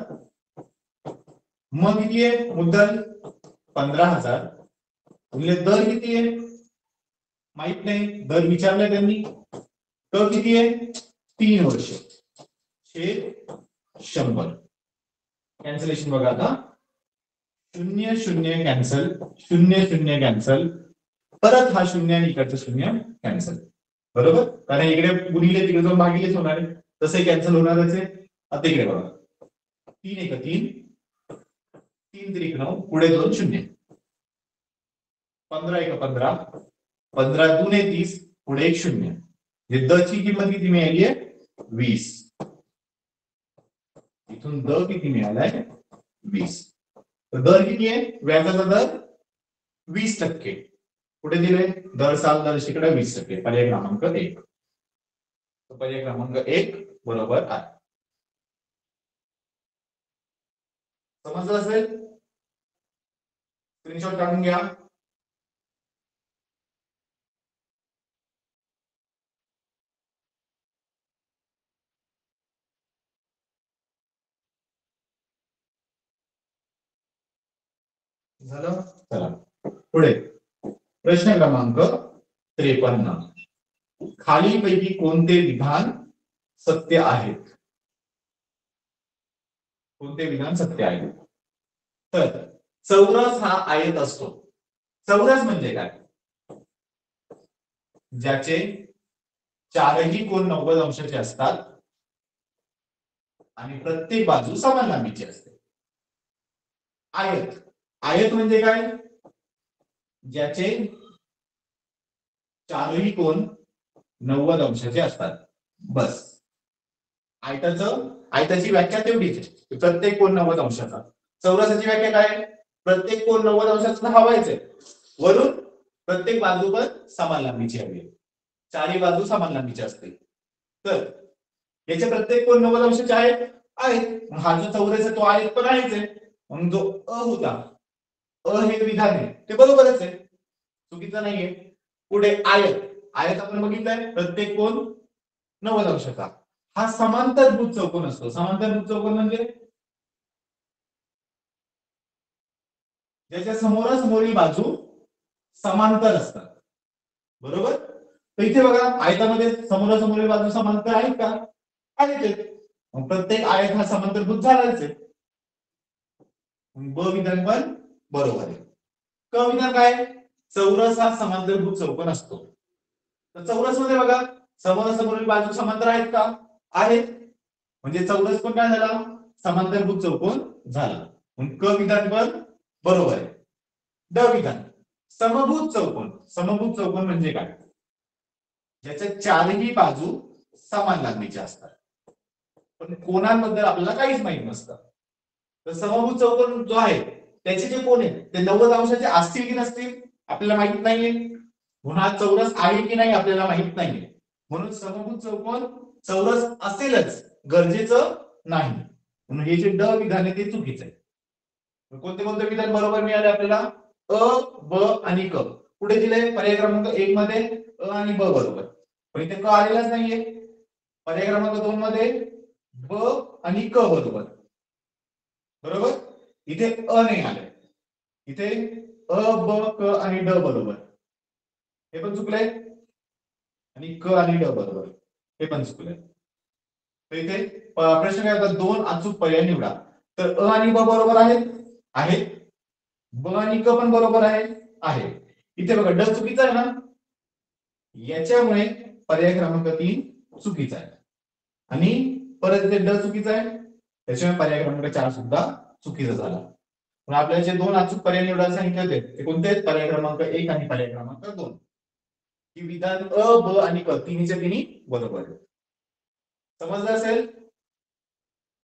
मग किती आहे मुद्दल? 15,000. म्हणजे दर किती आहे माहित नाही, दर विचारलाय त्यांनी. तर किती आहे? 3 वर्ष. 100. कॅन्सलेशन बघा आता. 0 0 कॅन्सल, 0 0 कॅन्सल, परत हा 0 आणि इकडचं 0 कॅन्सल. बरोबर? कारण इकडे गुणिले तिकडे जाऊन भागिलेच होणार आहे, तसे कॅन्सल होणारच आहे. आता इकडे बघा, 3 1 3, 3 3 9, पुढे 2 0. 15 1 15, 15 2 30, पुढे 1 0. द ची किंमत किती मिळाली आहे? 20. इथून द किती मिळालाय? 20. तर दर किती आहे? व्याजाचा दर 20%. कुठे दिले? दर साल दर शेकडा 20%. पर्याय क्रमांक 1. पर्याय क्रमांक 1 बरोबर आहे. समजलं असेल? स्क्रीनशॉट काढून घ्या. झालं? चला पुढे प्रश्न क्रमांक 53. खालीलपैकी कोणते विधान सत्य आहेत? कोणते विधान सत्य आहे? तर चौरस हा आयत असतो. चौरस म्हणजे काय? ज्याचे चारही कोन 90 अंशाचे असतात आणि प्रत्येक बाजू समान लांबीची असते. आयत आयत म्हणजे काय? ज्याचे चारही कोण 90 अंशाचे असतात. बस. आयताची व्याख्या तेवढीच आहे, प्रत्येक कोण 90 अंशाचा. चौरसाची व्याख्या काय? प्रत्येक कोण 90 अंशाचा हवायच आहे. वरून प्रत्येक बाजूवर समान लांबीची हवी. चारही बाजू समान लांबीची असते. तर याचे प्रत्येक कोण 90 अंशाचे आहेत. हा जो चौरस आहे तो आयत पण आहेच आहे. म्हणून जो अ होता, हे विधान आहे ते बरोबरच आहे, चुकीचं नाहीये. पुढे आयत आपण बघितलंय, प्रत्येक कोण 90 अंशाचा. हा समांतरभुज चौकोन असतो. समांतरभुज चौकोन म्हणजे ज्याच्या समोरासमोरील बाजू समांतर असतात. बरोबर. तर इथे बघा, आयतामध्ये समोरासमोरील बाजू समांतर आहेत का? आहेत. प्रत्येक आयत हा समांतरभुज झालाच आहे. ब विधान पण बरोबर आहे. क विधान काय? चौरस हा समांतरभुज चौकोन असतो. तर चौरस मध्ये बघा, समोरासमोरील बाजू समांतर आहेत का? आहेत. म्हणजे चौरस पण काय झाला? समांतरभुज चौकोन झाला. क विधान पण बरोबर आहे. ड विधान समभुज चौकोन. समभुज चौकोन म्हणजे काय? ज्याच्या चारही बाजू समान लांबीच्या असतात. पण कोणांबद्दल आपल्याला काहीच माहित नसतं. तर समभुज चौकोन जो आहे त्याचे जे कोण आहेत ते 90 अंशाचे असतील की नसतील आपल्याला माहित नाहीये. म्हणून हा चौरस आहे की नाही आपल्याला माहित नाहीये. म्हणून समभुज चौकोन चौरस असेलच गरजेचं नाही. म्हणून हे जे ड विधान आहे ते चुकीचं आहे. कोणते कोणते विधान बरोबर मिळाले आपल्याला? अ, ब आणि क. पुढे दिले पर्याय क्रमांक 1 मध्ये अ आणि ब बरोबर. पण इथे क आलेलाच नाहीये. पर्याय क्रमांक 2 मध्ये ब आणि क बरोबर. बरोबर. इथे अ नाही आले. इथे अ, ब, क आणि ड बरोबर. हे पण चुकलंय. आणि क आणि ड बरोबर. हे पण चुकलंय. तर इथे प्रश्न काय होता? 2 अचूक पर्याय निवडा. तर अ आणि ब बरोबर आहेत. ब आणि क पण बरोबर आहे. इथे बघा ड चुकीचा आहे ना, याच्यामुळे पर्याय क्रमांक 3 चुकीचा आहे. आणि परत इथे ड चुकीचा आहे, त्याच्यामुळे पर्याय क्रमांक 4 सुद्धा चुकीचा झाला. पण आपल्याला जे 2 अचूक पर्याय निवडायला सांगितले होते ते कोणते आहेत? पर्याय क्रमांक 1 आणि पर्याय क्रमांक 2. ही विधान अ, ब आणि क तिन्हीच्या तिन्ही बरोबर आहे. समजलं असेल?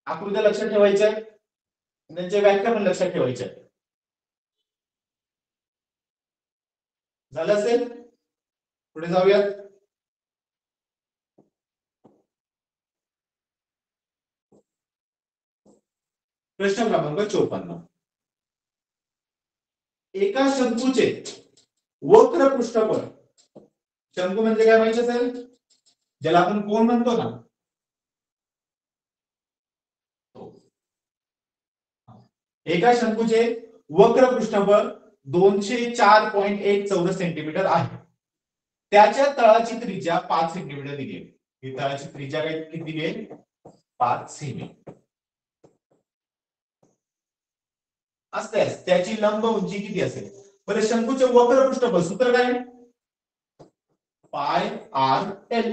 आकृत्या लक्षात ठेवायच्या, त्यांच्या व्याख्या पण लक्षात ठेवायच्या. झालं असेल? पुढे जाऊयात. प्रश्न क्रमांक 54. एका शंकूचे वक्र पृष्ठफळ, शंकू म्हणजे काय माहिती असेल, ज्याला आपण कोन म्हणतो ना, एका शंकूचे वक्र पृष्ठफळ 204.1 चौरस सेंटीमीटर आहे. त्याच्या तळाची त्रिज्या 5 सेंटीमीटर दिली आहे. ही तळाची त्रिज्या काय किती दिली आहे? 5 सेमी असते. त्याची लंब उंची किती असेल? बरं, शंकूचे वक्र पृष्ठफळ सूत्र काय? पाय आर एल.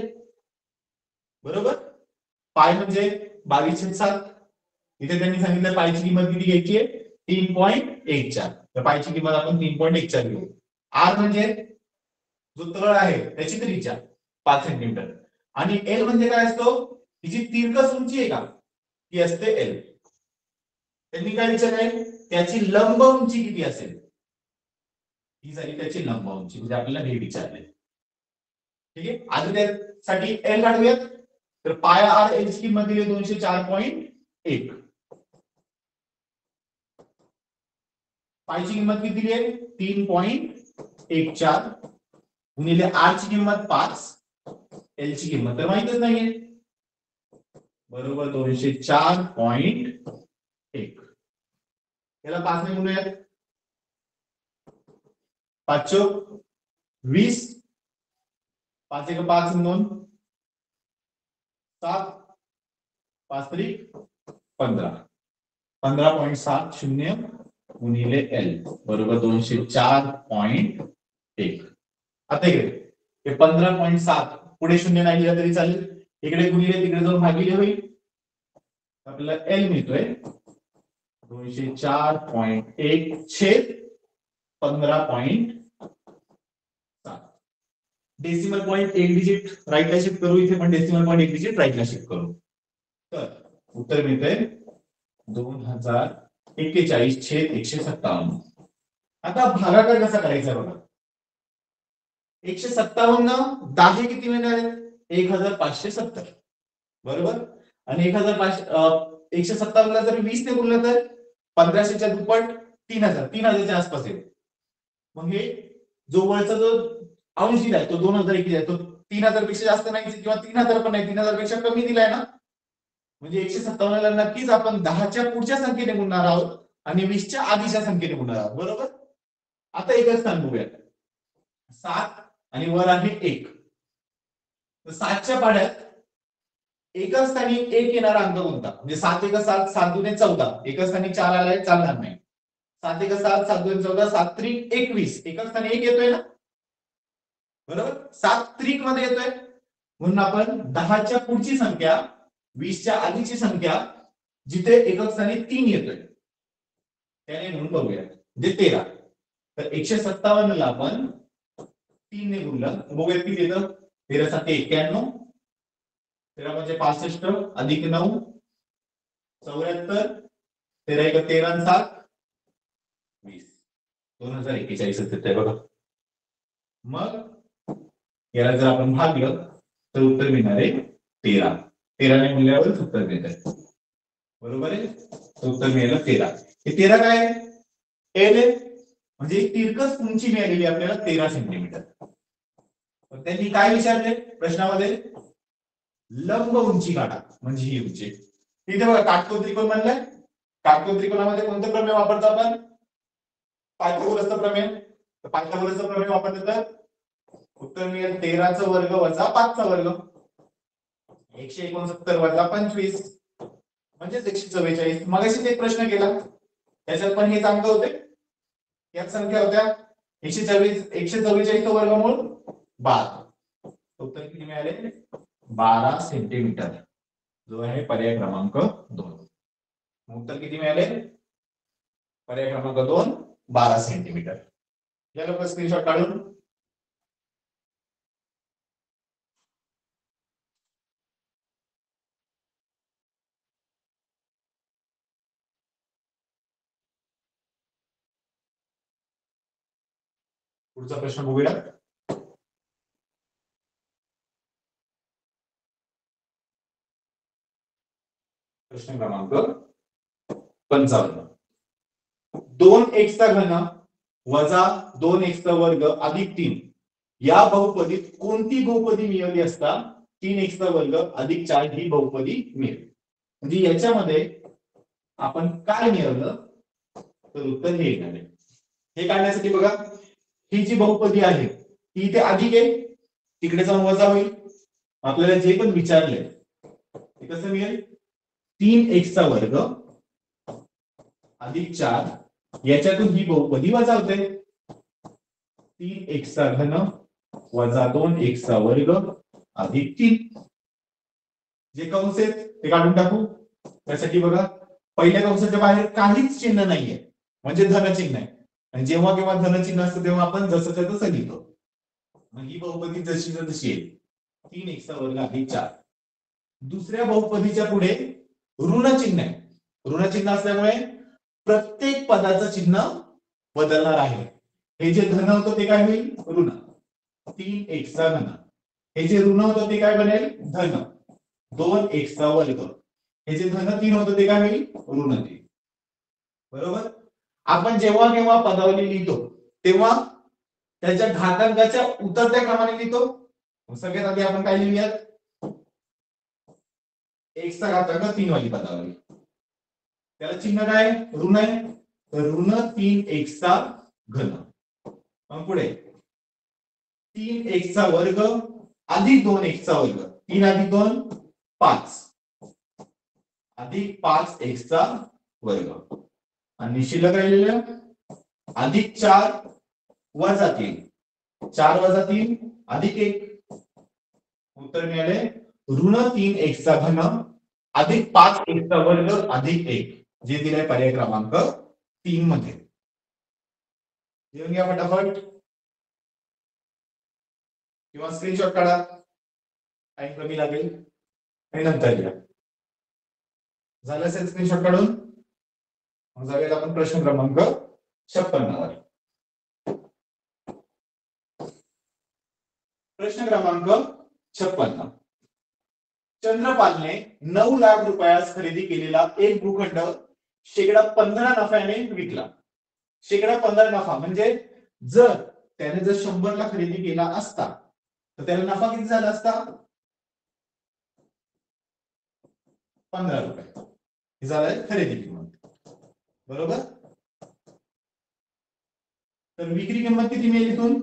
बरोबर. पाय म्हणजे 22/7. इथे त्यांनी सांगितलं पायची किंमत किती घ्यायची आहे? 3.14. तर पायची किंमत आपण 3.14 घेऊ. आर म्हणजे जो तळ आहे त्याची त्रिज्या 5 सेंटीमीटर. आणि एल म्हणजे काय असतो? ही जी तिरकस उंची आहे का ती असते एल. त्यांनी काय विचारलंय? त्याची लंब उंची किती असेल? ही झाली त्याची लंब उंची, म्हणजे आपल्याला हे विचारले. ठीक आहे. आधी त्यासाठी एल काढूयात. तर पाय आर एल ची किंमत दिली 204.1. पायची किंमत किती दिली आहे? 3.14 गुणिले आर ची किंमत 5, एल ची किंमत तर माहितच नाहीये. बरोबर 204.1. याला 5 ने गुणूयात. 5 चोक 20, 5 एक 5 2 7, 5 त्रिक 15. 15.70 गुणिले एल बरोबर 204.1. आता इकडे 15.7 पुढे शून्य नाही दिला तरी चालेल. इकडे गुणिले तिकडे जाऊन भागिले होईल. आपल्याला एल मिळतोय 204.1 छेद 15.7. डेसिमल पॉईंट एक डिजिट राईटला शिफ्ट करू, इथे पण डेसिमल पॉईंट एक डिजिट राईटला शिफ्ट करू. तर उत्तर मिळतंय 2041 छेद 157. आता भागाकार कसा करायचा बघा. 157 10 किती मिळणार आहे? 1570 बरोबर. आणि 157 ला जर 20 ने गुणलं तर 1500च्या दुप्पट 3000, 3000च्या आसपास येईल. मग हे जो वरचा जो अंश दिलाय तो 2001 दिलाय, तो 3000 पेक्षा जास्त नाही किंवा 3000 पण नाही, 3000 पेक्षा कमी दिलाय ना. म्हणजे 157 ला नक्कीच आपण 10च्या पुढच्या संख्येने गुणणार आहोत आणि 20च्या आधीच्या संख्येने गुणणार आहोत बरोबर. आता एकच स्थान बघूया. 7 आणि वर आहे 1. तर 7च्या पाड्यात एका स्थानी 1 येणारा अंक कोणता? म्हणजे 7 1 7, 7 2 14. एका स्थानी 4 आलाय, चालणार नाही. 7 1 7, 7 2 14, 7 3 21. एका स्थानी 1 येतोय ना बरोबर. 7 त्रिक मध्ये येतोय म्हणून आपण 10च्या पुढची संख्या 20च्या आधीची संख्या जिथे एकक स्थानी 3 येतोय त्याने म्हणून बघूया. म्हणजे 13. तर 157 ला आपण 3 ने गुणलं बघूया किती येतं. 13 7 91, 13 म्हणजे 65 अधिक 9 74, 13 1 13 आणि 7 20. 2041 येतंय बघा. मग याला जर आपण भागलं तर उत्तर मिळणार आहे 13. 13 ने गुणल्यावर उत्तर मिळतं बरोबर आहे. उत्तर मिळालं 13. हे 13 काय आहे? एल आहे. म्हणजे एक तिरकस उंची मिळालेली आपल्याला 13 सेंटीमीटर. त्यांनी काय विचारले प्रश्नामध्ये? लंब उंची काढा म्हणजे ही उंची. इथे बघा काटकोन त्रिकोण म्हणलाय. काटकोन त्रिकोणामध्ये कोणतं प्रमेय वापरतो आपण? पायथागोरसचा प्रमेय. तर पायथागोरसचा प्रमेय वापरलं तर उत्तर मिळेल 13चा वर्ग वजा 5चा वर्ग. 169 वजा 25 म्हणजे 144. मगाशीच एक प्रश्न केला त्याच्यात पण हे अंक होते. यात संख्या होत्या 144 वर्गमूळ 12. उत्तर किती मिळाले? 12 सेंटीमीटर, जो आहे पर्याय क्रमांक 2. उत्तर किती मिळाले? पर्याय क्रमांक 2 12 सेंटीमीटर. या लोक स्क्रीनशॉट काढून पुढचा प्रश्न बघूया. प्रश्न क्रमांक 55. 2x चा घन वजा 2x चा वर्ग अधिक 3 या बहुपदीत कोणती बहुपदी मिळवली असता 3x चा वर्ग अधिक 4 ही बहुपदी मिळेल. म्हणजे याच्यामध्ये आपण काय मिळवलं तर उत्तर हे येणार आहे. हे काढण्यासाठी बघा ही जी बहुपदी आहे ती इथे अधिक आहे, तिकडे जाऊन वजा होईल. आपल्याला जे पण विचारलंय ते कसं मिळेल? 3x चा वर्ग अधिक 4 याच्यातून ही बहुपदी वजा होते. 3x चा घन वजा 2x चा वर्ग अधिक 3. जे कंस आहेत ते काढून टाकू. त्यासाठी बघा पहिल्या कंसाच्या बाहेर काहीच चिन्ह नाहीये म्हणजे धन चिन्ह आहे. आणि जेव्हा केव्हा धन चिन्ह असतं तेव्हा आपण जसं तसं लिहितो. मग ही बहुपदी जशी जशी येईल 3x चा वर्ग अधिक 4. दुसऱ्या बहुपदीच्या पुढे ऋण चिन्ह आहे. ऋण चिन्ह असल्यामुळे प्रत्येक पदाचं चिन्ह बदलणार आहे. हे जे धन होतं ते काय होईल? ऋण. 3x चा घन. हे जे ऋण होतं ते काय बनेल? धन. 2x चा वर्ग. हे जे धन 3 होतं ते काय होईल? ऋण 3. बरोबर. आपण जेव्हा केव्हा पदावली लिहितो तेव्हा त्याच्या घातांकाच्या उतरत्या क्रमाने लिहितो. सगळ्यात आधी आपण काय लिहूयात? x चा घातांक 3 वाली पदावली. त्याला चिन्ह काय? ऋण आहे. तर ऋण 3x चा घन. मग पुढे 3x चा वर्ग अधिक 2x चा वर्ग. 3 अधिक 2 5 अधिक 5x चा वर्ग. आणि शिल्लक राहिलेलं अधिक 4 वजा 3. 4 वजा 3 अधिक 1. उत्तर मिळाले ऋण 3x चा घन अधिक 5x चा वर्ग अधिक 1. जे दिलंय पर्याय क्रमांक 3 मध्ये. लिहून घ्या फटाफट किंवा स्क्रीनशॉट काढा, टाइम कमी लागेल आणि नंतर लिहा. झालं असेल स्क्रीनशॉट काढून, मग जाऊयात आपण प्रश्न क्रमांक 56 वर. प्रश्न क्रमांक 56. चंद्रपालने 9 लाख रुपयास खरेदी केलेला एक भूखंड शेकडा 15 नफ्याने विकला. शेकडा 15 नफा म्हणजे जर त्याने जर 100 ला खरेदी केला असता तर त्याला नफा किती झाला असता? 15 रुपये. हे झालंय खरेदी किंमत, बरोबर. तर विक्री किंमत किती मिळेल इथून?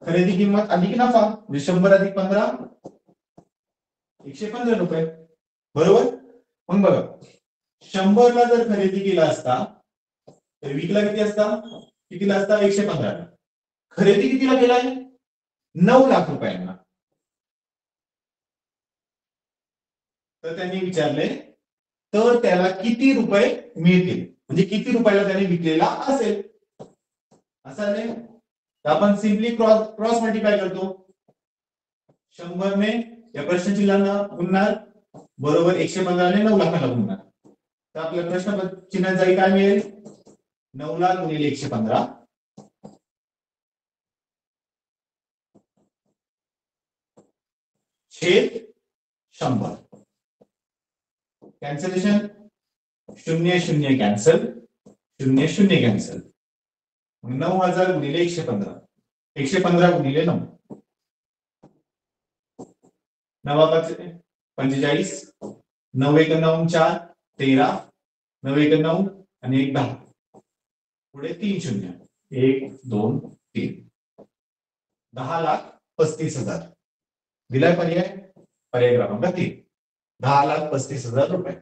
खरेदी किंमत अधिक नफा म्हणजे 100 अधिक 15 115 रुपये, बरोबर. मग बघा 100 ला जर खरेदी केला असता तर विकला किती असता? कितीला असता? 115 ला. खरेदी कितीला केलाय? 9 लाख रुपयांना. तर त्यांनी विचारले तर त्याला किती रुपये मिळतील, म्हणजे किती रुपयाला त्याने विकलेला असेल असं नाही. तर आपण सिंपली क्रॉस मल्टिप्लाय करतो. 100 ने या प्रश्न चिन्हांना गुणणार, बरोबर 115 ने 9 लाखाला गुणणार. तर आपल्या प्रश्न चिन्हात जागी काय मिळेल? 9 लाख गुणिले 115 छेद 100. Cancellation 0 0 cancel 0 0 cancel. 9000 गुणिले 115 115 गुणिले 9 45 9 1 9 4 13 9 1 9 आणि 1 10 पुढे 3 0 1 2 3 10,35,000 दिलाय पर्याय. पर्याय क्रमांक 3 10,35,000 रुपये.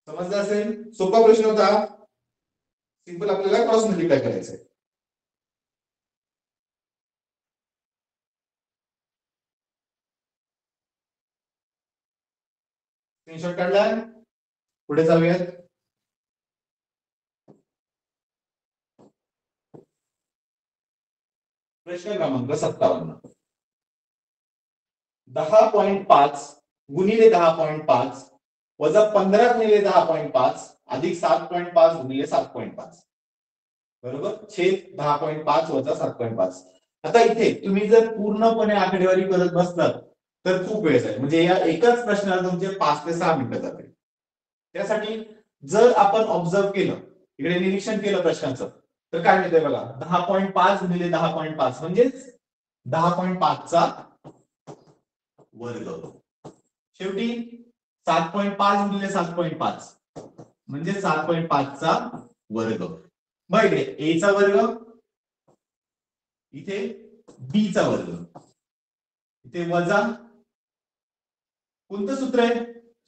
समजलं असेल? सोपा प्रश्न होता. सिंपल आपल्याला क्रॉस मल्टिप्लाय करायचं आहे. स्क्रीनशॉट काढला, पुढे जाऊयात. प्रश्न क्रमांक 57. 10.5 गुणिले 10.5 वजा 15 गुणिले 10.5 अधिक 7.5 गुणिले 7.5 बरोबर छेद 10.5 वजा 7.5. आता इथे तुम्ही जर पूर्णपणे आकडेवारी करत बसलात तर खूप वेळ जाईल, म्हणजे या एकाच प्रश्नाला तुमचे 5 ते 6 मिनिटं जातील. त्यासाठी जर आपण ऑब्झर्व केलं, इकडे निरीक्षण केलं प्रश्नाचं, तर काय मिळतंय बघा. 10.5 गुणिले 10.5 म्हणजेच 10.5 चा वर्ग. शेवटी 7.5 गुणिले 7.5 म्हणजे 7.5 चा वर्ग. मग इकडे ए चा वर्ग, इथे बी चा वर्ग, इथे वजा कोणतं सूत्र आहे?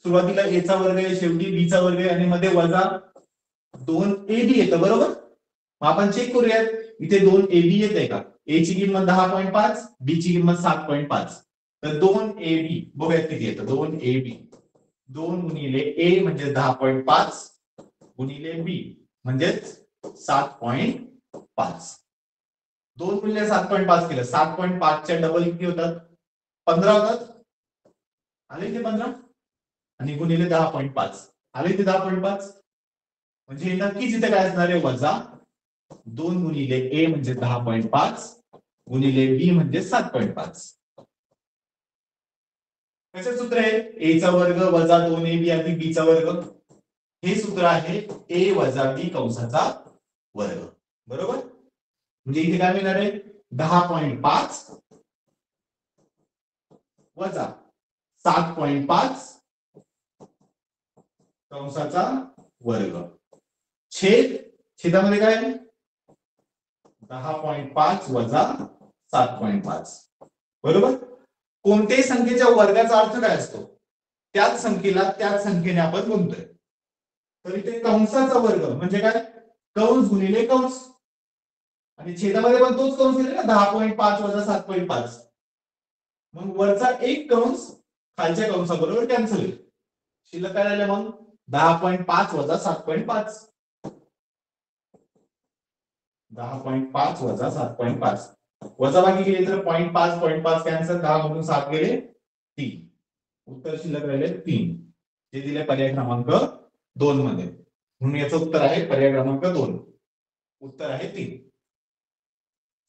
सुरुवातीला ए चा वर्ग आहे, शेवटी बी चा वर्ग आहे आणि मध्ये वजा 2ab येतं, बरोबर. मग आपण चेक करूयात इथे 2ab येते का? ए ची किंमत 10.5 बी ची किंमत 7.5. तर 2ab बघूयात किती येतं. 2ab 2 गुणिले ए म्हणजे 10.5 गुणिले बी म्हणजेच 7.5. 2 गुणिले 7.5 केलं 7.5 च्या डबल किती होतात? 15 होतात. आले ते 15 आणि गुणिले 10.5 आले ते 10.5 म्हणजे नक्कीच इथे काय असणार आहे? वजा 2 गुणिले ए म्हणजे 10.5 गुणिले बी म्हणजे 7.5. कसं सूत्र आहे? ए चा वर्ग वजा 2ab अधिक बी चा वर्ग. हे सूत्र आहे ए वजा बी कंसाचा वर्ग, बरोबर. म्हणजे इथे काय मिळणार आहे? 10.5 वजा 7.5 कंसाचा वर्ग छेद छेदामध्ये काय? 10.5 वजा 7.5 बरोबर. कोणत्याही संख्येच्या वर्गाचा अर्थ काय असतो? त्याच संख्येला त्याच संख्येने आपण गुणतोय. तर इथे कंसाचा वर्ग म्हणजे काय? कंस गुणिले कंस आणि छेदामध्ये पण तोच कंस दिला ना 10.5 वजा 7.5. मग वरचा एक कंस खालच्या कंसाबरोबर कॅन्सल होईल. शिल्लक काय राहिलं मग 10.5 वजा 7.5. 10.5 वजा 7.5 वजाबाकी केली तर 0.5 कॅन्सल, 10 मधून 7 गेले 3. उत्तर शिल्लक राहिले 3, जे दिले पर्याय क्रमांक 2 मध्ये. म्हणून याचं उत्तर आहे पर्याय क्रमांक 2. उत्तर आहे 3.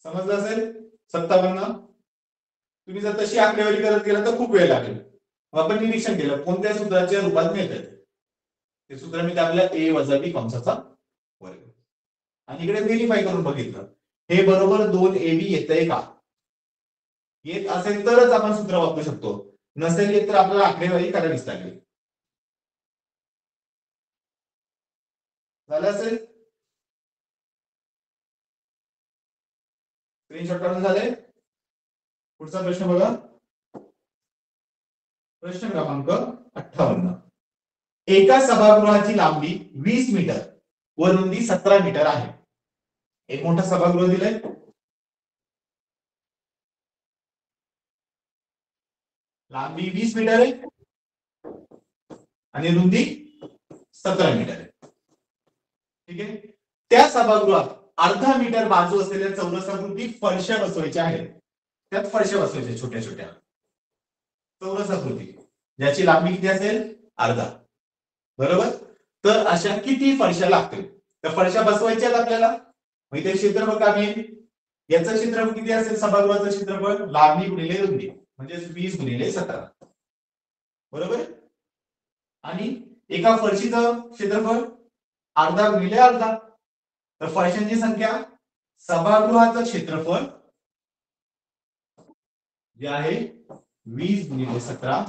समजलं असेल? 57. तुम्ही जर तशी आकडेवारी करत गेला तर खूप वेळ लागेल. आपण निरीक्षण केलं कोणत्या सूत्राच्या रूपात मिळतात ते सूत्र मी आपल्या a वजा b कंसाचा वर्ग, आणि इकडे व्हेरीफाय करून बघितलं हे बरोबर 2ab येतंय का. येत असेल तरच आपण सूत्र वापरू शकतो, नसेल येत तर आपल्याला आकडेवारी करावीच लागेल. झालं असेल? स्क्रीनशॉट काढून झाले? पुढचा प्रश्न बघा. प्रश्न क्रमांक 58. एका सभागृहाची लांबी 20 मीटर व रुंदी 17 मीटर आहे. एक मोठा सभागृह दिलंय. लांबी 20 मीटर आहे आणि रुंदी 17 मीटर आहे. ठीक आहे. त्या सभागृहात अर्धा मीटर बाजू असलेल्या चौरसाकृती फरशा बसवायच्या आहेत. त्यात फरशा बसवायच्या छोट्या छोट्या चौरसाकृती, ज्याची लांबी किती असेल अर्धा. बरोबर. तर अशा किती फरशा लागतील? त्या फरशा बसवायच्या आपल्याला. मग इथे क्षेत्रफळ काय मिळेल? याचं क्षेत्रफळ किती असेल? सभागृहाचं क्षेत्रफळ लांबी गुणिले रुंदी म्हणजे 20 गुणिले 17. बरोबर. आणि एका फरशीचं क्षेत्रफळ अर्धा गुणिले अर्धा. तर फरशांची संख्या, सभागृहाचं क्षेत्रफळ जे आहे 20 गुणिले 17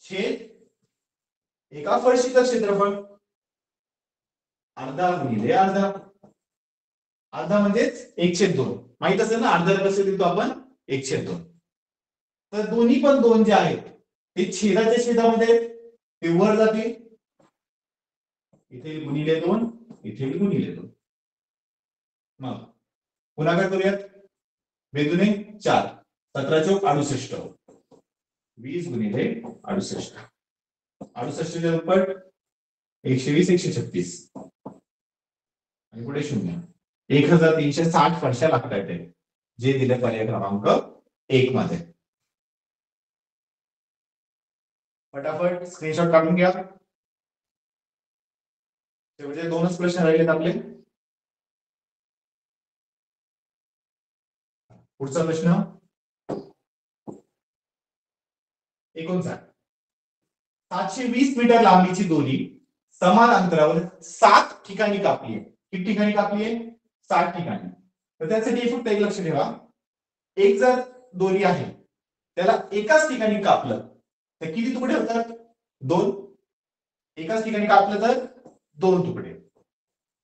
छेद एका फरशीचं क्षेत्रफळ अर्धा गुणिले अर्धा. अर्धा म्हणजेच 1/2. माहित असेल ना अर्ध्याला कसं देतो आपण? 1/2. तर दोन्ही पण 2 जे आहेत ते छेदाच्या छेदामध्ये ते वर जातील. इथे गुणिले 2, इथे गुणिले 2. मग पुन्हा काय करूयात? बेदुने 4, 17 चौक 68, 20 गुणिले 68. 68 चे दुप्पट 120, 136 आणि पुढे 0. 1360 फरशा लागतात जे दिले पर्याय क्रमांक 1 मध्ये. फटाफट स्क्रीनशॉट काढून घ्या. शेवटचे 2च प्रश्न राहिलेत आपले. पुढचा प्रश्न 59. 720 मीटर लांबीची दोरी समान अंतरावर 7 ठिकाणी कापली आहे. किती ठिकाणी कापली आहे? 7 ठिकाणी. तर त्यासाठी फक्त एक लक्ष ठेवा, एक जर दोरी आहे त्याला एकाच ठिकाणी कापलं तर किती तुकडे होतात? 2. एकाच ठिकाणी कापलं तर 2 तुकडे.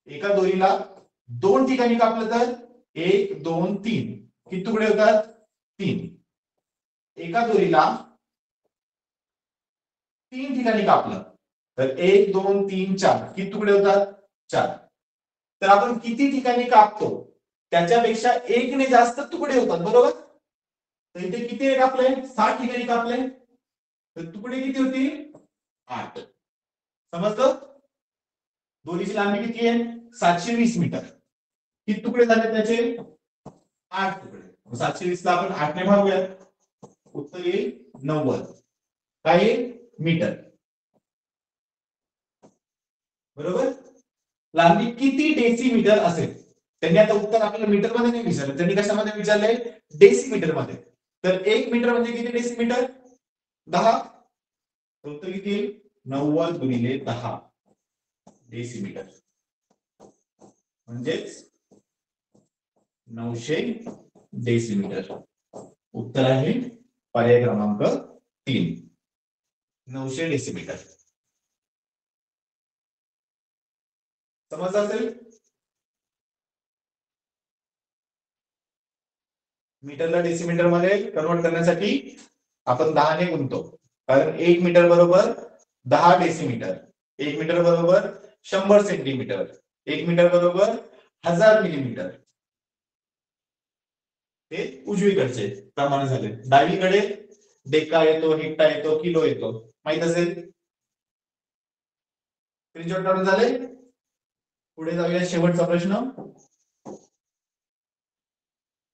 एका दोरीला 2 ठिकाणी कापलं तर 1, 2, 3 किती तुकडे होतात? 3. एका दोरीला 3 ठिकाणी कापलं तर 1, 2, 3, 4 किती तुकडे होतात? 4. तर आपण किती ठिकाणी कापतो त्याच्यापेक्षा 1 ने जास्त तुकडे होतात. बरोबर. तर इथे किती कापले? 7 ठिकाणी कापले तर तुकडे किती होतील? 8. समजलं? दोरीची लांबी किती आहे? 720 मीटर. किती तुकडे झाले त्याचे? 8 तुकडे. 720 ला आपण 8 ने भागूया. उत्तर येईल 90. काय मीटर. बरोबर. लांबी किती डेसिमीटर असेल? त्यांनी आता उत्तर आपल्याला मीटर मध्ये नाही विचारलं, त्यांनी कशामध्ये विचारलंय? डेसिमीटर मध्ये. तर 1 मीटर म्हणजे किती डेसिमीटर? 10. उत्तर किती येईल? 90 गुणिले 10 डेसिमीटर म्हणजेच 900 डेसिमीटर. उत्तर आहे पर्याय क्रमांक 3, 900 डेसिमीटर. समजलं असेल? मीटरला डेसिमीटर मध्ये कन्वर्ट करण्यासाठी आपण 10 ने गुणतो, कारण 1 मीटर बरोबर 10 डेसिमीटर. 1 मीटर बरोबर 100 सेंटीमीटर. 1 मीटर बरोबर 1000 मिलीमीटर. ते उजवीकडचे प्रमाण झाले. डावीकडे डेका येतो, हेक्टा येतो, किलो येतो, माहित असेल. स्क्रीनशॉट काढून झाले. पुढे जाऊया शेवटचा प्रश्न.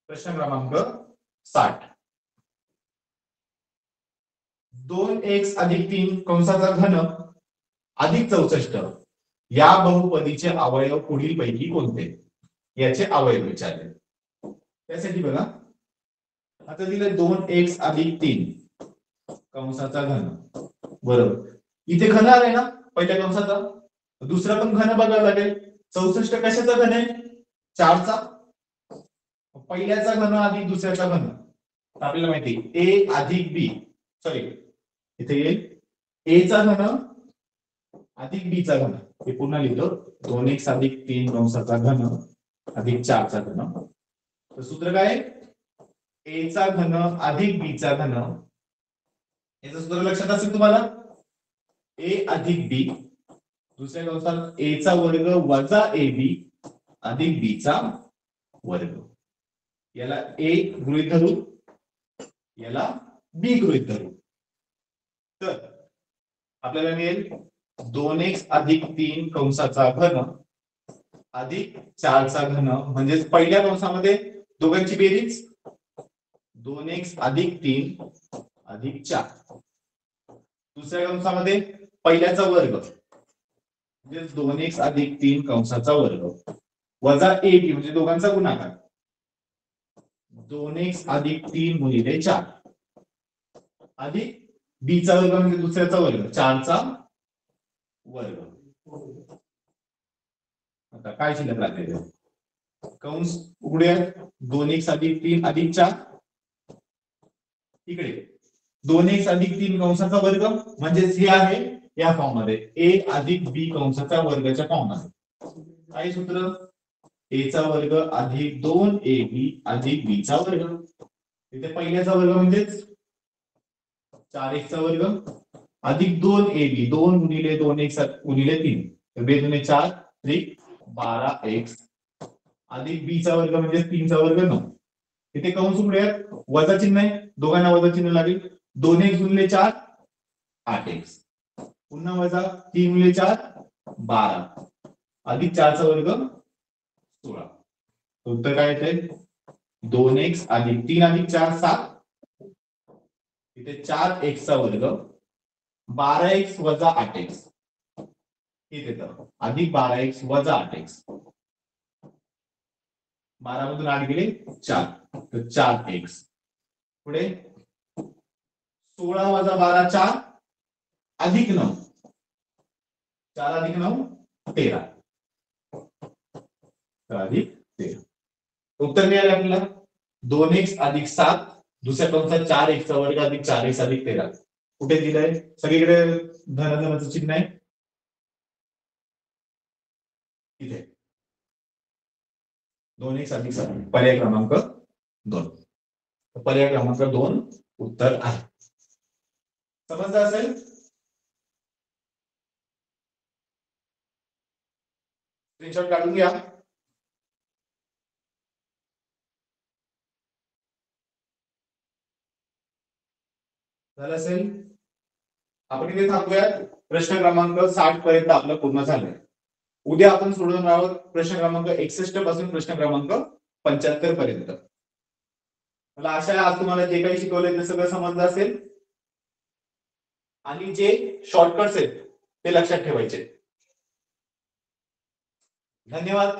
प्रश्न क्रमांक 60. 2x अधिक 3 कंसाचा घन अधिक 64 या बहुपदीचे अवयव पुढील पैकी कोणते, याचे अवयव विचारले. त्यासाठी बघा, आता दिले 2x अधिक 3 कंसाचा घन, बरोबर. इथे घन आलाय ना पहिल्या कंसाचा, दुसरा पण घन बघायला लागेल. 64 कशाचा घन आहे, 4 चा. पहिल्याचा घन अधिक दुसऱ्याचा घन, आपल्याला माहिती a अधिक b, सॉरी इथे येईल a चा घन अधिक b चा घन. हे पुन्हा लिहितो, 2x अधिक 3 कंसाचा घन अधिक 4 चा घन. तर सूत्र काय, a चा घन अधिक b चा घन. याचं सूत्र लक्षात असेल तुम्हाला, a अधिक b, दुसऱ्या कंसात a चा वर्ग वजा ab अधिक b चा वर्ग. याला a गृहीत धरू, याला b गृहीत धरू. तर आपल्याला मिळेल 2x अधिक 3 कंसाचा घन अधिक 4 चा घन, म्हणजे पहिल्या कंसामध्ये दोघांची बेरीज 2x अधिक 3 अधिक 4. दुसऱ्या कंसामध्ये पहिल्याचा वर्ग म्हणजे 2x अधिक 3 कंसाचा वर्ग वजा ab म्हणजे दोघांचा गुणाकार 2x अधिक 3 गुणिले 4 अधिक b चा वर्ग म्हणजे दुसऱ्याचा वर्ग 4 चा वर्ग. आता काय शिल्लक राहते, कंस उघडूया. 2x अधिक 3 अधिक 4, इकडे 2x अधिक 3 कंसाचा वर्ग म्हणजेच हे आहे या फॉर्म मध्ये a अधिक b कंसाचा वर्गाच्या फॉर्म मध्ये. काय सूत्र, a चा वर्ग अधिक 2ab अधिक b चा वर्ग. इथे पहिल्याचा वर्ग म्हणजेच 4x चा वर्ग अधिक 2ab, 2 गुणिले 2x गुणिले 3, तर 2 दुणे 4 अधिक 12x अधिक b चा वर्ग म्हणजे 3 चा वर्ग 9. इथे कंस उघडूया, वजा चिन्ह आहे, दोघांना वजा चिन्ह लागेल. 2x गुणिले 4 8x, पुन्हा वजा 3 गुणिले 4 12 अधिक 4 चा वर्ग 16. उत्तर काय येते, 2x अधिक 3 अधिक 4 7, इथे 4x चा वर्ग 12x वजा 8x, इथे तर अधिक 12x वजा 8x, 12 मधून 8 गेले 4, तर 4x. पुढे 16 वजा 12 4 अधिक 9, 4 अधिक 9 13, अधिक 13. उत्तर मिळाले आपल्याला 2x अधिक 7, दुसऱ्या कंसात 4x चा वर्ग अधिक 4x अधिक 13. कुठे दिलंय, सगळीकडे धनाचं चिन्ह आहे. इथे 2x अधिक 7, पर्याय क्रमांक 2. पर्याय क्रमांक 2 उत्तर आहे. समजलं असेल. स्क्रीनशॉट काढून घ्या. झालं असेल. आपण इथे थांबूया. प्रश्न क्रमांक 60 पर्यंत आपलं पूर्ण झालंय. उद्या आपण सोडवणार आहोत प्रश्न क्रमांक 61 पासून प्रश्न क्रमांक 75 पर्यंत. मला आशा आहे आज तुम्हाला जे काही शिकवलंय ते सगळं समजलं असेल आणि जे शॉर्टकट्स आहेत ते लक्षात ठेवायचे. धन्यवाद.